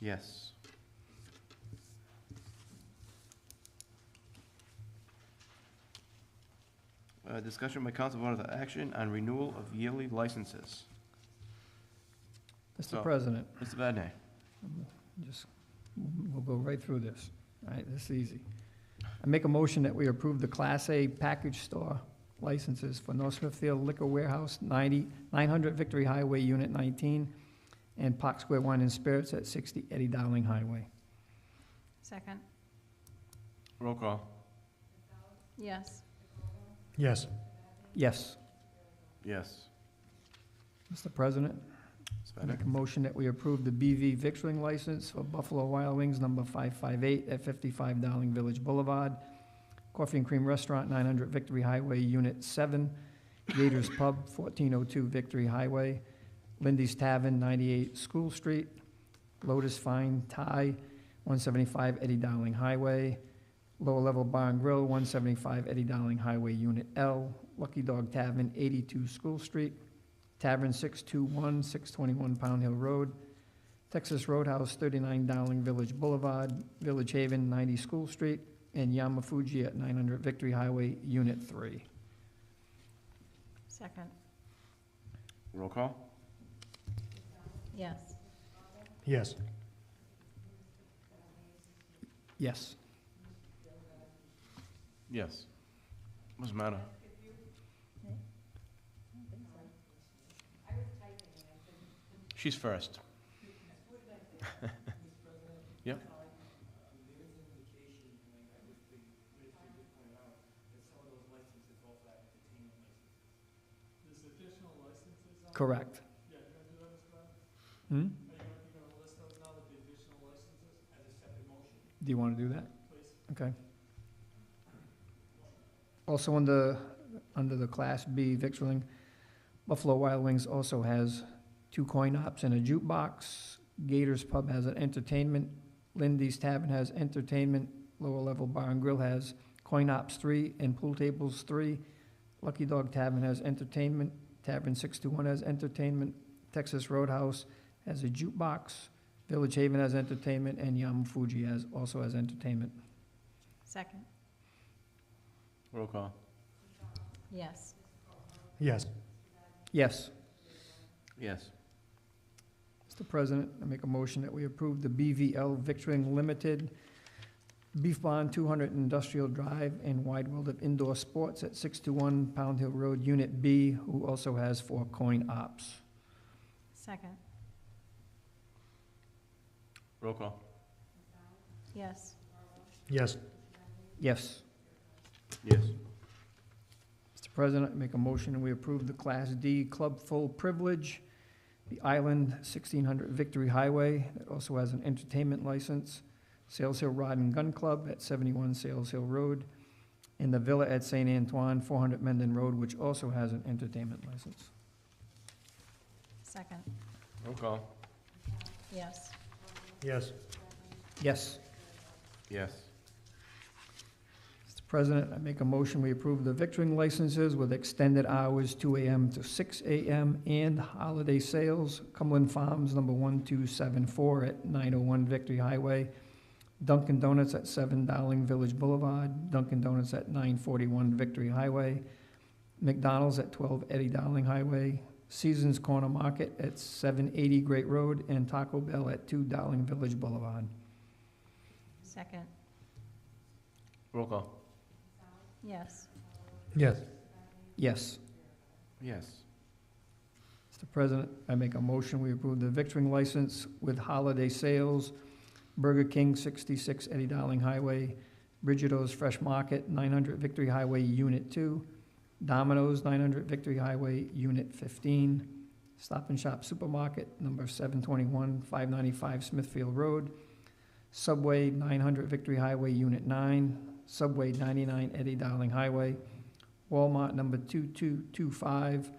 Yes. Discussion by council vote of action on renewal of yearly licenses. So- Mr. President, Mr. Vadney? just, we'll go right through this. All right, this is easy. I make a motion that we approve the Class A package store licenses for North Smithfield Liquor Warehouse, 900 Victory Highway, Unit 19, and Park Square Wine and Spirits at 60 Eddie Dowling Highway. Second. Roll call. Yes. Yes. Yes. Yes. Mr. President, Mr. I make Vadney? a motion that we approve the BV victualling license for Buffalo Wild Wings, number 558 at 55 Dowling Village Boulevard. Coffee and Cream Restaurant, 900 Victory Highway, Unit 7. Yater's Pub, 1402 Victory Highway. Lindy's Tavern, 98 School Street. Lotus Fine Thai, 175 Eddie Dowling Highway. Lower Level Bar and Grill, 175 Eddie Dowling Highway, Unit L. Lucky Dog Tavern, 82 School Street. Tavern 621, 621 Pound Hill Road. Texas Roadhouse, 39 Dowling Village Boulevard. Village Haven, 90 School Street. And Yamafuji at 900 Victory Highway, Unit 3. Second. Roll call. Yes. Yes. Yes. Yes. What's the matter? She's first. Yep. This Correct. Hmm? Do you want to do that? Okay. Also under the Class B victualling, Buffalo Wild Wings also has 2 coin ops and a jukebox. Gators Pub has an entertainment. Lindy's Tavern has entertainment. Lower Level Bar and Grill has coin ops 3 and pool tables 3. Lucky Dog Tavern has entertainment. Tavern 621 has entertainment. Texas Roadhouse has a jukebox. Village Haven has entertainment, and Yamafuji also has entertainment. Second. Roll call. Yes. Yes. Yes. Yes. Mr. President, I make a motion that we approve the BVL Victualling Limited, Beef Barn 200 Industrial Drive, and Wide World of Indoor Sports at 621 Pound Hill Road, Unit B, who also has 4 coin ops. Second. Roll call. Yes. Yes. Yes. Yes. Mr. President, I make a motion that we approve the Class D Club Full Privilege, the Island 1600 Victory Highway, that also has an entertainment license, Sales Hill Rod and Gun Club at 71 Sales Hill Road, and the Villa at St. Antoine, 400 Mendon Road, which also has an entertainment license. Second. Roll call. Yes. Yes. Yes. Yes. Mr. President, I make a motion we approve the victualling licenses with extended hours 2 a.m. to 6 a.m. and holiday sales. Cumberland Farms, number 1274 at 901 Victory Highway. Dunkin' Donuts at 7 Dowling Village Boulevard. Dunkin' Donuts at 941 Victory Highway. McDonald's at 12 Eddie Dowling Highway. Seasons Corner Market at 780 Great Road, and Taco Bell at 2 Dowling Village Boulevard. Second. Roll call. Yes. Yes. Yes. Yes. Mr. President, I make a motion we approve the victualling license with holiday sales. Burger King, 66 Eddie Dowling Highway. Brigitto's Fresh Market, 900 Victory Highway, Unit 2. Domino's, 900 Victory Highway, Unit 15. Stop and Shop Supermarket, number 721, 595 Smithfield Road. Subway, 900 Victory Highway, Unit 9. Subway, 99 Eddie Dowling Highway. Walmart, number 2225,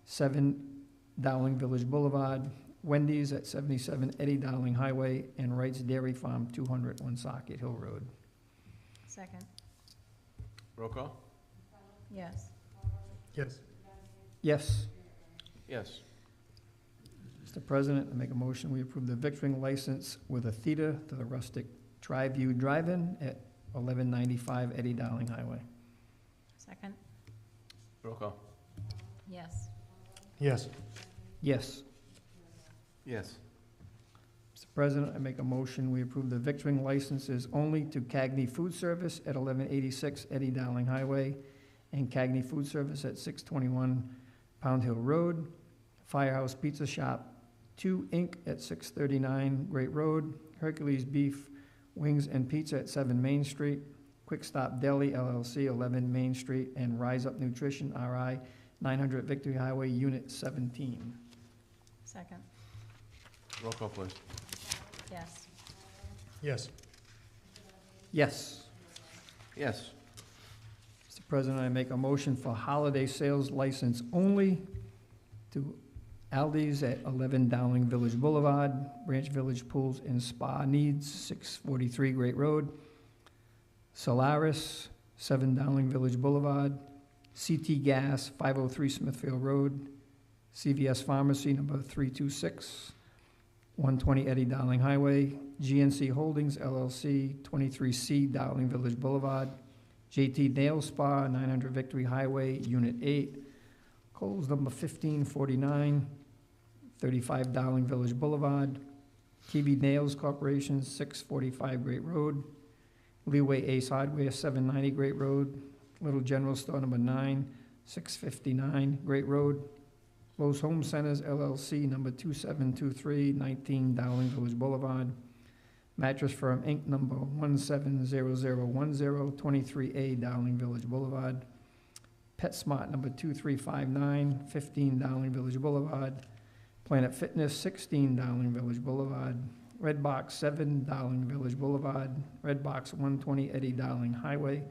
7 Dowling Village Boulevard. Wendy's at 77 Eddie Dowling Highway, and Wright's Dairy Farm, 200 Woonsocket Hill Road. Second. Roll call. Yes. Yes. Yes. Yes. Mr. President, I make a motion, we approve the victualling license with a theater to the Rustic Tri-View Drive-In at 1195 Eddie Dowling Highway. Second. Roll call. Yes. Yes. Yes. Yes. Mr. President, I make a motion, we approve the victualling licenses only to Cagney Food Service at 1186 Eddie Dowling Highway, and Cagney Food Service at 621 Pound Hill Road. Firehouse Pizza Shop 2 Inc. at 639 Great Road. Hercules Beef Wings and Pizza at 7 Main Street. Quick Stop Deli LLC, 11 Main Street, and Rise Up Nutrition RI, 900 Victory Highway, Unit 17. Second. Roll call, please. Yes. Yes. Yes. Yes. Mr. President, I make a motion for holiday sales license only to Aldi's at 11 Dowling Village Boulevard, Branch Village Pools and Spa Needs, 643 Great Road, Solaris, 7 Dowling Village Boulevard, CT Gas, 503 Smithfield Road, CVS Pharmacy, number 326, 120 Eddie Dowling Highway, GNC Holdings LLC, 23C Dowling Village Boulevard, JT Nail Spa, 900 Victory Highway, Unit 8, Kohl's number 1549, 35 Dowling Village Boulevard, TV Nails Corporation, 645 Great Road, Leeway Ace Hardware, 790 Great Road, Little General Store number 9, 659 Great Road, Lowe's Home Centers LLC, number 2723, 19 Dowling Village Boulevard, Mattress Firm Inc., number 170010, 23A Dowling Village Boulevard, PetSmart number 2359, 15 Dowling Village Boulevard. Planet Fitness, 16 Dowling Village Boulevard. Red Box, 7 Dowling Village Boulevard. Red Box, 120 Eddie Dowling Highway.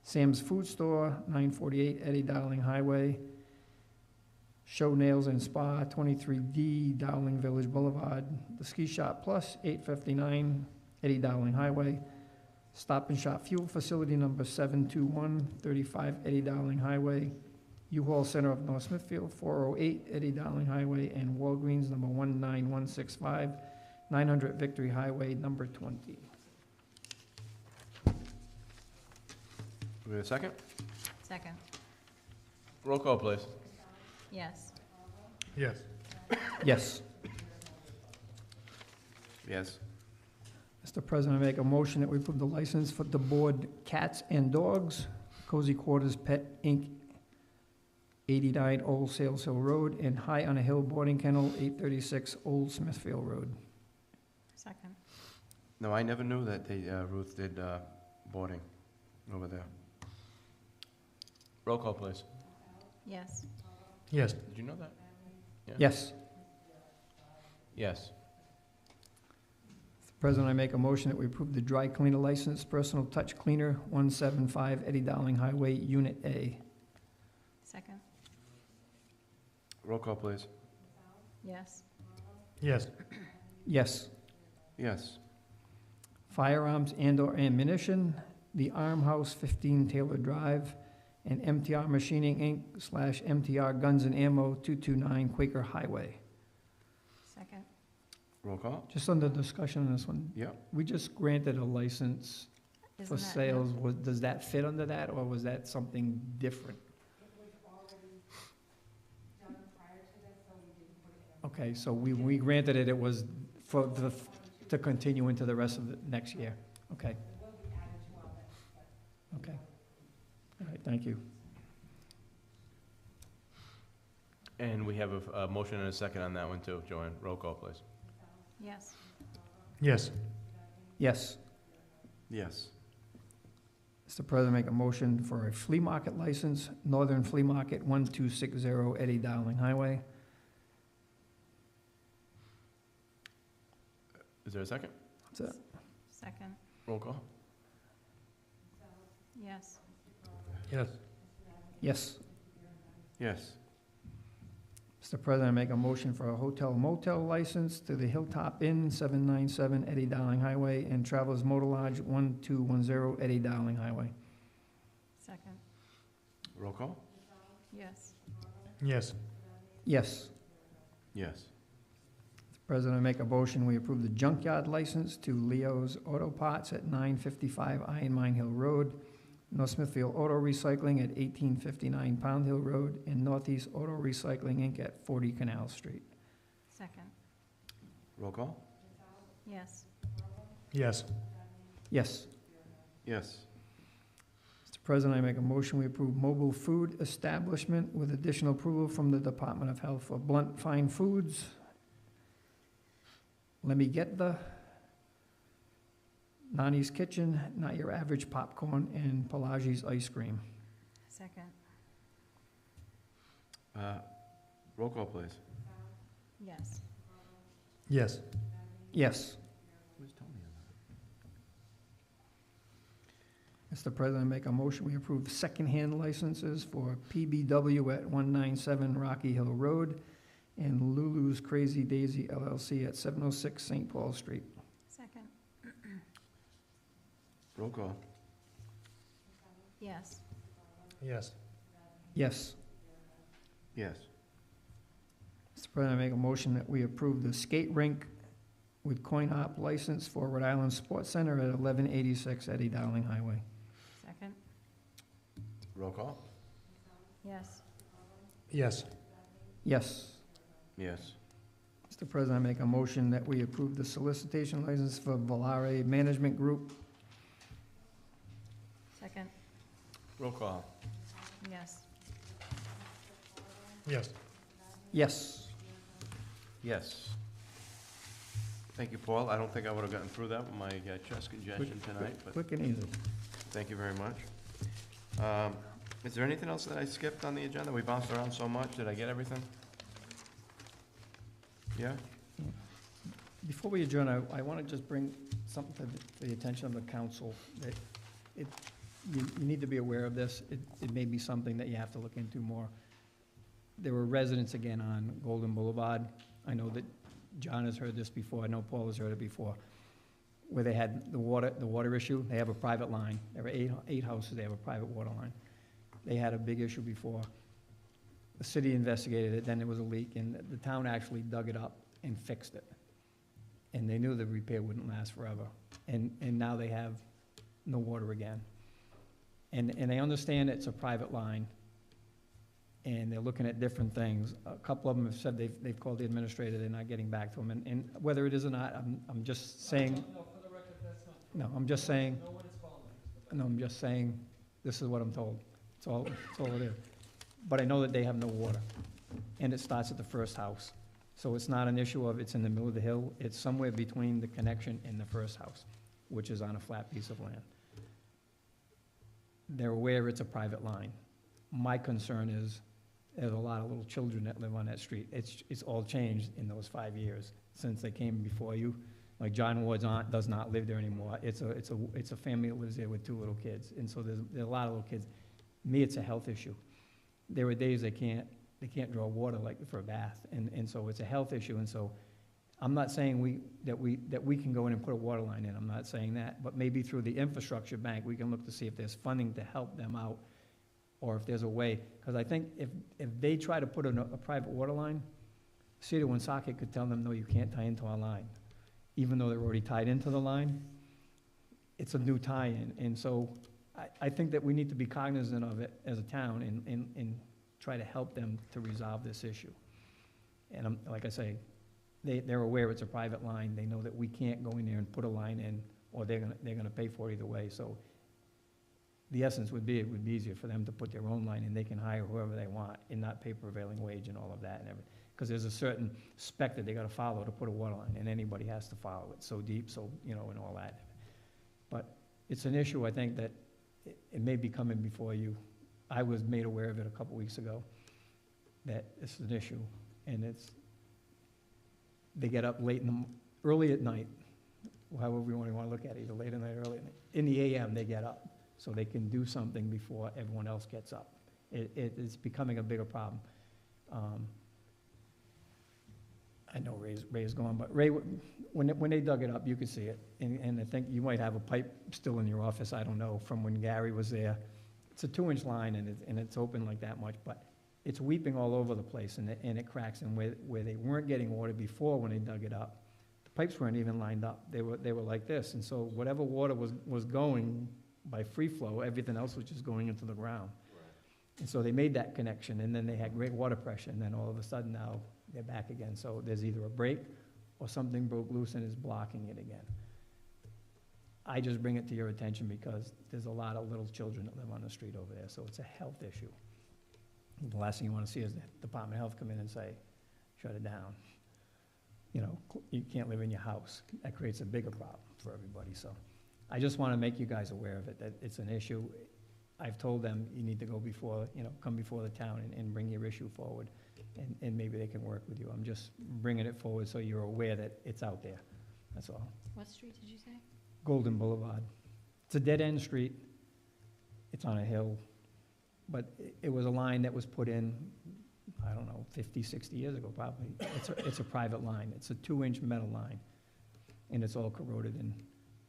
Sam's Food Store, 948 Eddie Dowling Highway. Show Nails and Spa, 23D Dowling Village Boulevard. The Ski Shop Plus, 859 Eddie Dowling Highway. Stop and Shop Fuel Facility number 721, 35 Eddie Dowling Highway. U-Haul Center of North Smithfield, 408 Eddie Dowling Highway, and Walgreens number 19165, 900 Victory Highway, number 20. Do we have a second? Second. Roll call, please. Yes. Yes. Yes. Yes. Mr. President, I make a motion that we approve the license for the board Cats and Dogs, Cozy Quarters Pet Inc., 89 Old Sales Hill Road, and High on a Hill Boarding Kennel, 836 Old Smithfield Road. Second. No, I never knew that they, Ruth did boarding over there. Roll call, please. Yes. Yes. Did you know that? Yeah. Yes. Yes. Mr. President, I make a motion that we approve the dry cleaner license, Personal Touch Cleaner, 175 Eddie Dowling Highway, Unit A. Second. Roll call, please. Yes. Yes. Yes. Yes. Firearms and/or ammunition, the Arm House, 15 Taylor Drive, and MTR Machining Inc. / MTR Guns and Ammo, 229 Quaker Highway. Second. Roll call? Just under discussion on this one, Yep. we just granted a license for Isn't that- sales. Does that fit under that, or was that something different? Okay, so we granted it, it was for the, to continue into the rest of the next year. Okay. Okay. All right, thank you. And we have a motion and a second on that one too, Joanne. Roll call, please. Yes. Yes. Yes. Yes. Mr. President, make a motion for a flea market license, Northern Flea Market, 1260 Eddie Dowling Highway. Is there a second? That's it. Second. Roll call? Yes. Yes. Yes. Yes. Mr. President, I make a motion for a hotel motel license to the Hilltop Inn, 797 Eddie Dowling Highway, and Travelers Motor Lodge, 1210 Eddie Dowling Highway. Second. Roll call? Yes. Yes. Yes. Yes. Mr. President, I make a motion, we approve the junkyard license to Leo's Auto Parts at 955 Iron Mine Hill Road, North Smithfield Auto Recycling at 1859 Pound Hill Road, and Northeast Auto Recycling Inc. at 40 Canal Street. Second. Roll call? Yes. Yes. Yes. Yes. Mr. President, I make a motion, we approve mobile food establishment with additional approval from the Department of Health for Blunt Fine Foods. Let me get the Nani's Kitchen, Not Your Average Popcorn, and Pelagi's Ice Cream. Second. Roll call, please. Yes. Yes. Yes. Where's Tony on Mr. President, I make a motion, we approve secondhand licenses for PBW at 197 Rocky Hill Road and Lulu's Crazy Daisy LLC at 706 St. Paul Street. Second. Roll call? Yes. Yes. Yes. Yes. Mr. President, I make a motion that we approve the skate rink with coin op license for Rhode Island Sports Center at 1186 Eddie Dowling Highway. Second. Roll call? Yes. Yes. Yes. Yes. Mr. President, I make a motion that we approve the solicitation license for Volare Management Group. Second. Roll call? Yes. Yes. Yes. Yes. Thank you, Paul. I don't think I would have gotten through that with my chest congestion tonight, but Quick and easy. thank you very much. Is there anything else that I skipped on the agenda? We bounced around so much. Did I get everything? Yeah? Before we adjourn, I want to just bring something to the attention of the council, that you need to be aware of this. It may be something that you have to look into more. There were residents again on Golden Boulevard. I know that John has heard this before. I know Paul has heard it before, where they had the water issue. They have a private line. There were eight houses. They have a private water line. They had a big issue before. The city investigated it, then there was a leak, and the town actually dug it up and fixed it. And they knew the repair wouldn't last forever. And now they have no water again. And they understand it's a private line, and they're looking at different things. A couple of them have said they've called the administrator, they're not getting back to them. And whether it is or not, I'm just saying. No, for the record, that's not. No, I'm just saying. No one is following. No, I'm just saying, this is what I'm told. That's all it is. But I know that they have no water, and it starts at the first house. So it's not an issue of it's in the middle of the hill, it's somewhere between the connection and the first house, which is on a flat piece of land. They're aware it's a private line. My concern is, there's a lot of little children that live on that street. It's all changed in those 5 years since they came before you. Like John Ward's aunt does not live there anymore. It's a family that lives there with 2 little kids, and so there's a lot of little kids. Me, it's a health issue. There are days they can't draw water like for a bath, and so it's a health issue. And so I'm not saying that we can go in and put a water line in. I'm not saying that, but maybe through the infrastructure bank we can look to see if there's funding to help them out, or if there's a way. Because I think if they try to put in a private water line, the city of Woonsocket could tell them, no, you can't tie into our line, even though they're already tied into the line. It's a new tie-in, and so I think that we need to be cognizant of it as a town and try to help them to resolve this issue. And like I say, they're aware it's a private line. They know that we can't go in there and put a line in, or they're gonna pay for it either way. So the essence would be, it would be easier for them to put their own line in. They can hire whoever they want and not pay prevailing wage and all of that and everything. Because there's a certain spec that they gotta follow to put a water line, and anybody has to follow it. So deep, so, and all that. But it's an issue, I think, that it may be coming before you. I was made aware of it a couple weeks ago, that it's an issue, and they get up early at night, however you want to look at it, either late at night or early at night. In the AM, they get up, so they can do something before everyone else gets up. It's becoming a bigger problem. I know Ray's gone, but Ray, when they dug it up, you could see it. And I think you might have a pipe still in your office, I don't know, from when Gary was there. It's a 2-inch line, and it's open like that much, but it's weeping all over the place, and it cracks. And where they weren't getting water before when they dug it up, the pipes weren't even lined up. They were like this. And so whatever water was going by free flow, everything else was just going into the ground. And so they made that connection, and then they had great water pressure, and then all of a sudden now they're back again. So there's either a break or something broke loose and is blocking it again. I just bring it to your attention because there's a lot of little children that live on the street over there, so it's a health issue. The last thing you want to see is the Department of Health come in and say, shut it down. You can't live in your house. That creates a bigger problem for everybody. So I just want to make you guys aware of it, that it's an issue. I've told them you need to go before, come before the town and bring your issue forward, and maybe they can work with you. I'm just bringing it forward so you're aware that it's out there. That's all. What street did you say? Golden Boulevard. It's a dead-end street. It's on a hill. But it was a line that was put in, I don't know, 50, 60 years ago probably. It's a private line. It's a 2-inch metal line, and it's all corroded. And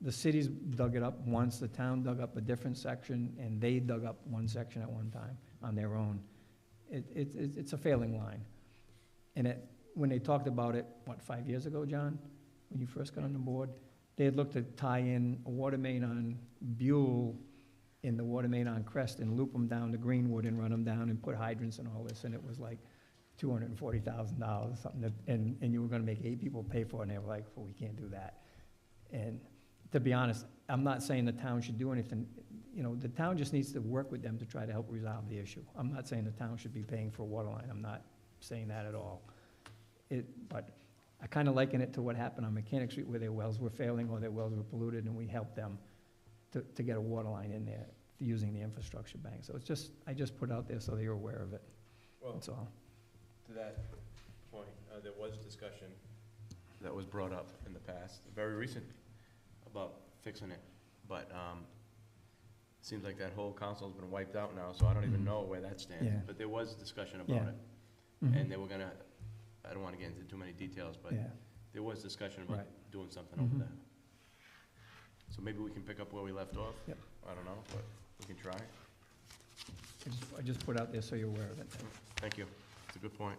the city's dug it up once. The town dug up a different section, and they dug up one section at one time on their own. It's a failing line. And when they talked about it, 5 years ago, John, when you first got on the board, they had looked to tie in a water main on Buell and the water main on Crest and loop them down to Greenwood and run them down and put hydrants and all this, and it was like $240,000 or something, and you were gonna make 8 people pay for it, and they were like, well, we can't do that. And to be honest, I'm not saying the town should do anything. The town just needs to work with them to try to help resolve the issue. I'm not saying the town should be paying for a water line. I'm not saying that at all. But I kind of liken it to what happened on Mechanic Street, where their wells were failing or their wells were polluted, and we helped them to get a water line in there. using the infrastructure bank. So it's just, I just put out there so that you're aware of it, Well, that's all. to that point, there was discussion that was brought up in the past, very recent, about fixing it, but, seems like that whole council's been wiped out now, so I don't even know where that stands. Yeah. But there was discussion about Yeah. it, Mhm. and they were gonna, I don't wanna get into too many details, but Yeah, there was discussion about Right. doing something over Mhm. there. So maybe we can pick up where we left off? Yep. I don't know, but we can try. I just put out there so you're aware of it. Thank you. It's a good point.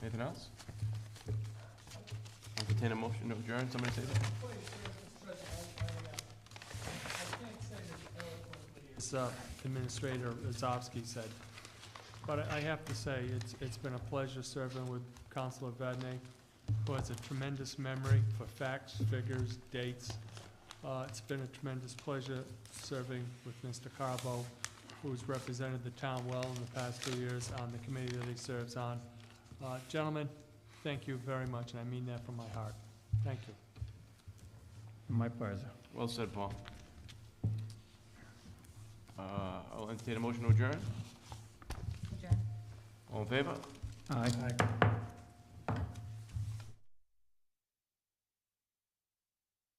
Anything else? Entertain a motion to adjourn, somebody say that? As Administrator Rozovsky said. But I have to say, it's been a pleasure serving with Councilor Vadney, who has a tremendous memory for facts, figures, dates. It's been a tremendous pleasure serving with Mr. Carbo, who's represented the town well in the past 2 years on the committee that he serves on. Gentlemen, thank you very much, and I mean that from my heart. Thank you. My pleasure. Well said, Paul. I'll entertain a motion to adjourn. Adjourn. All in favor? Aye.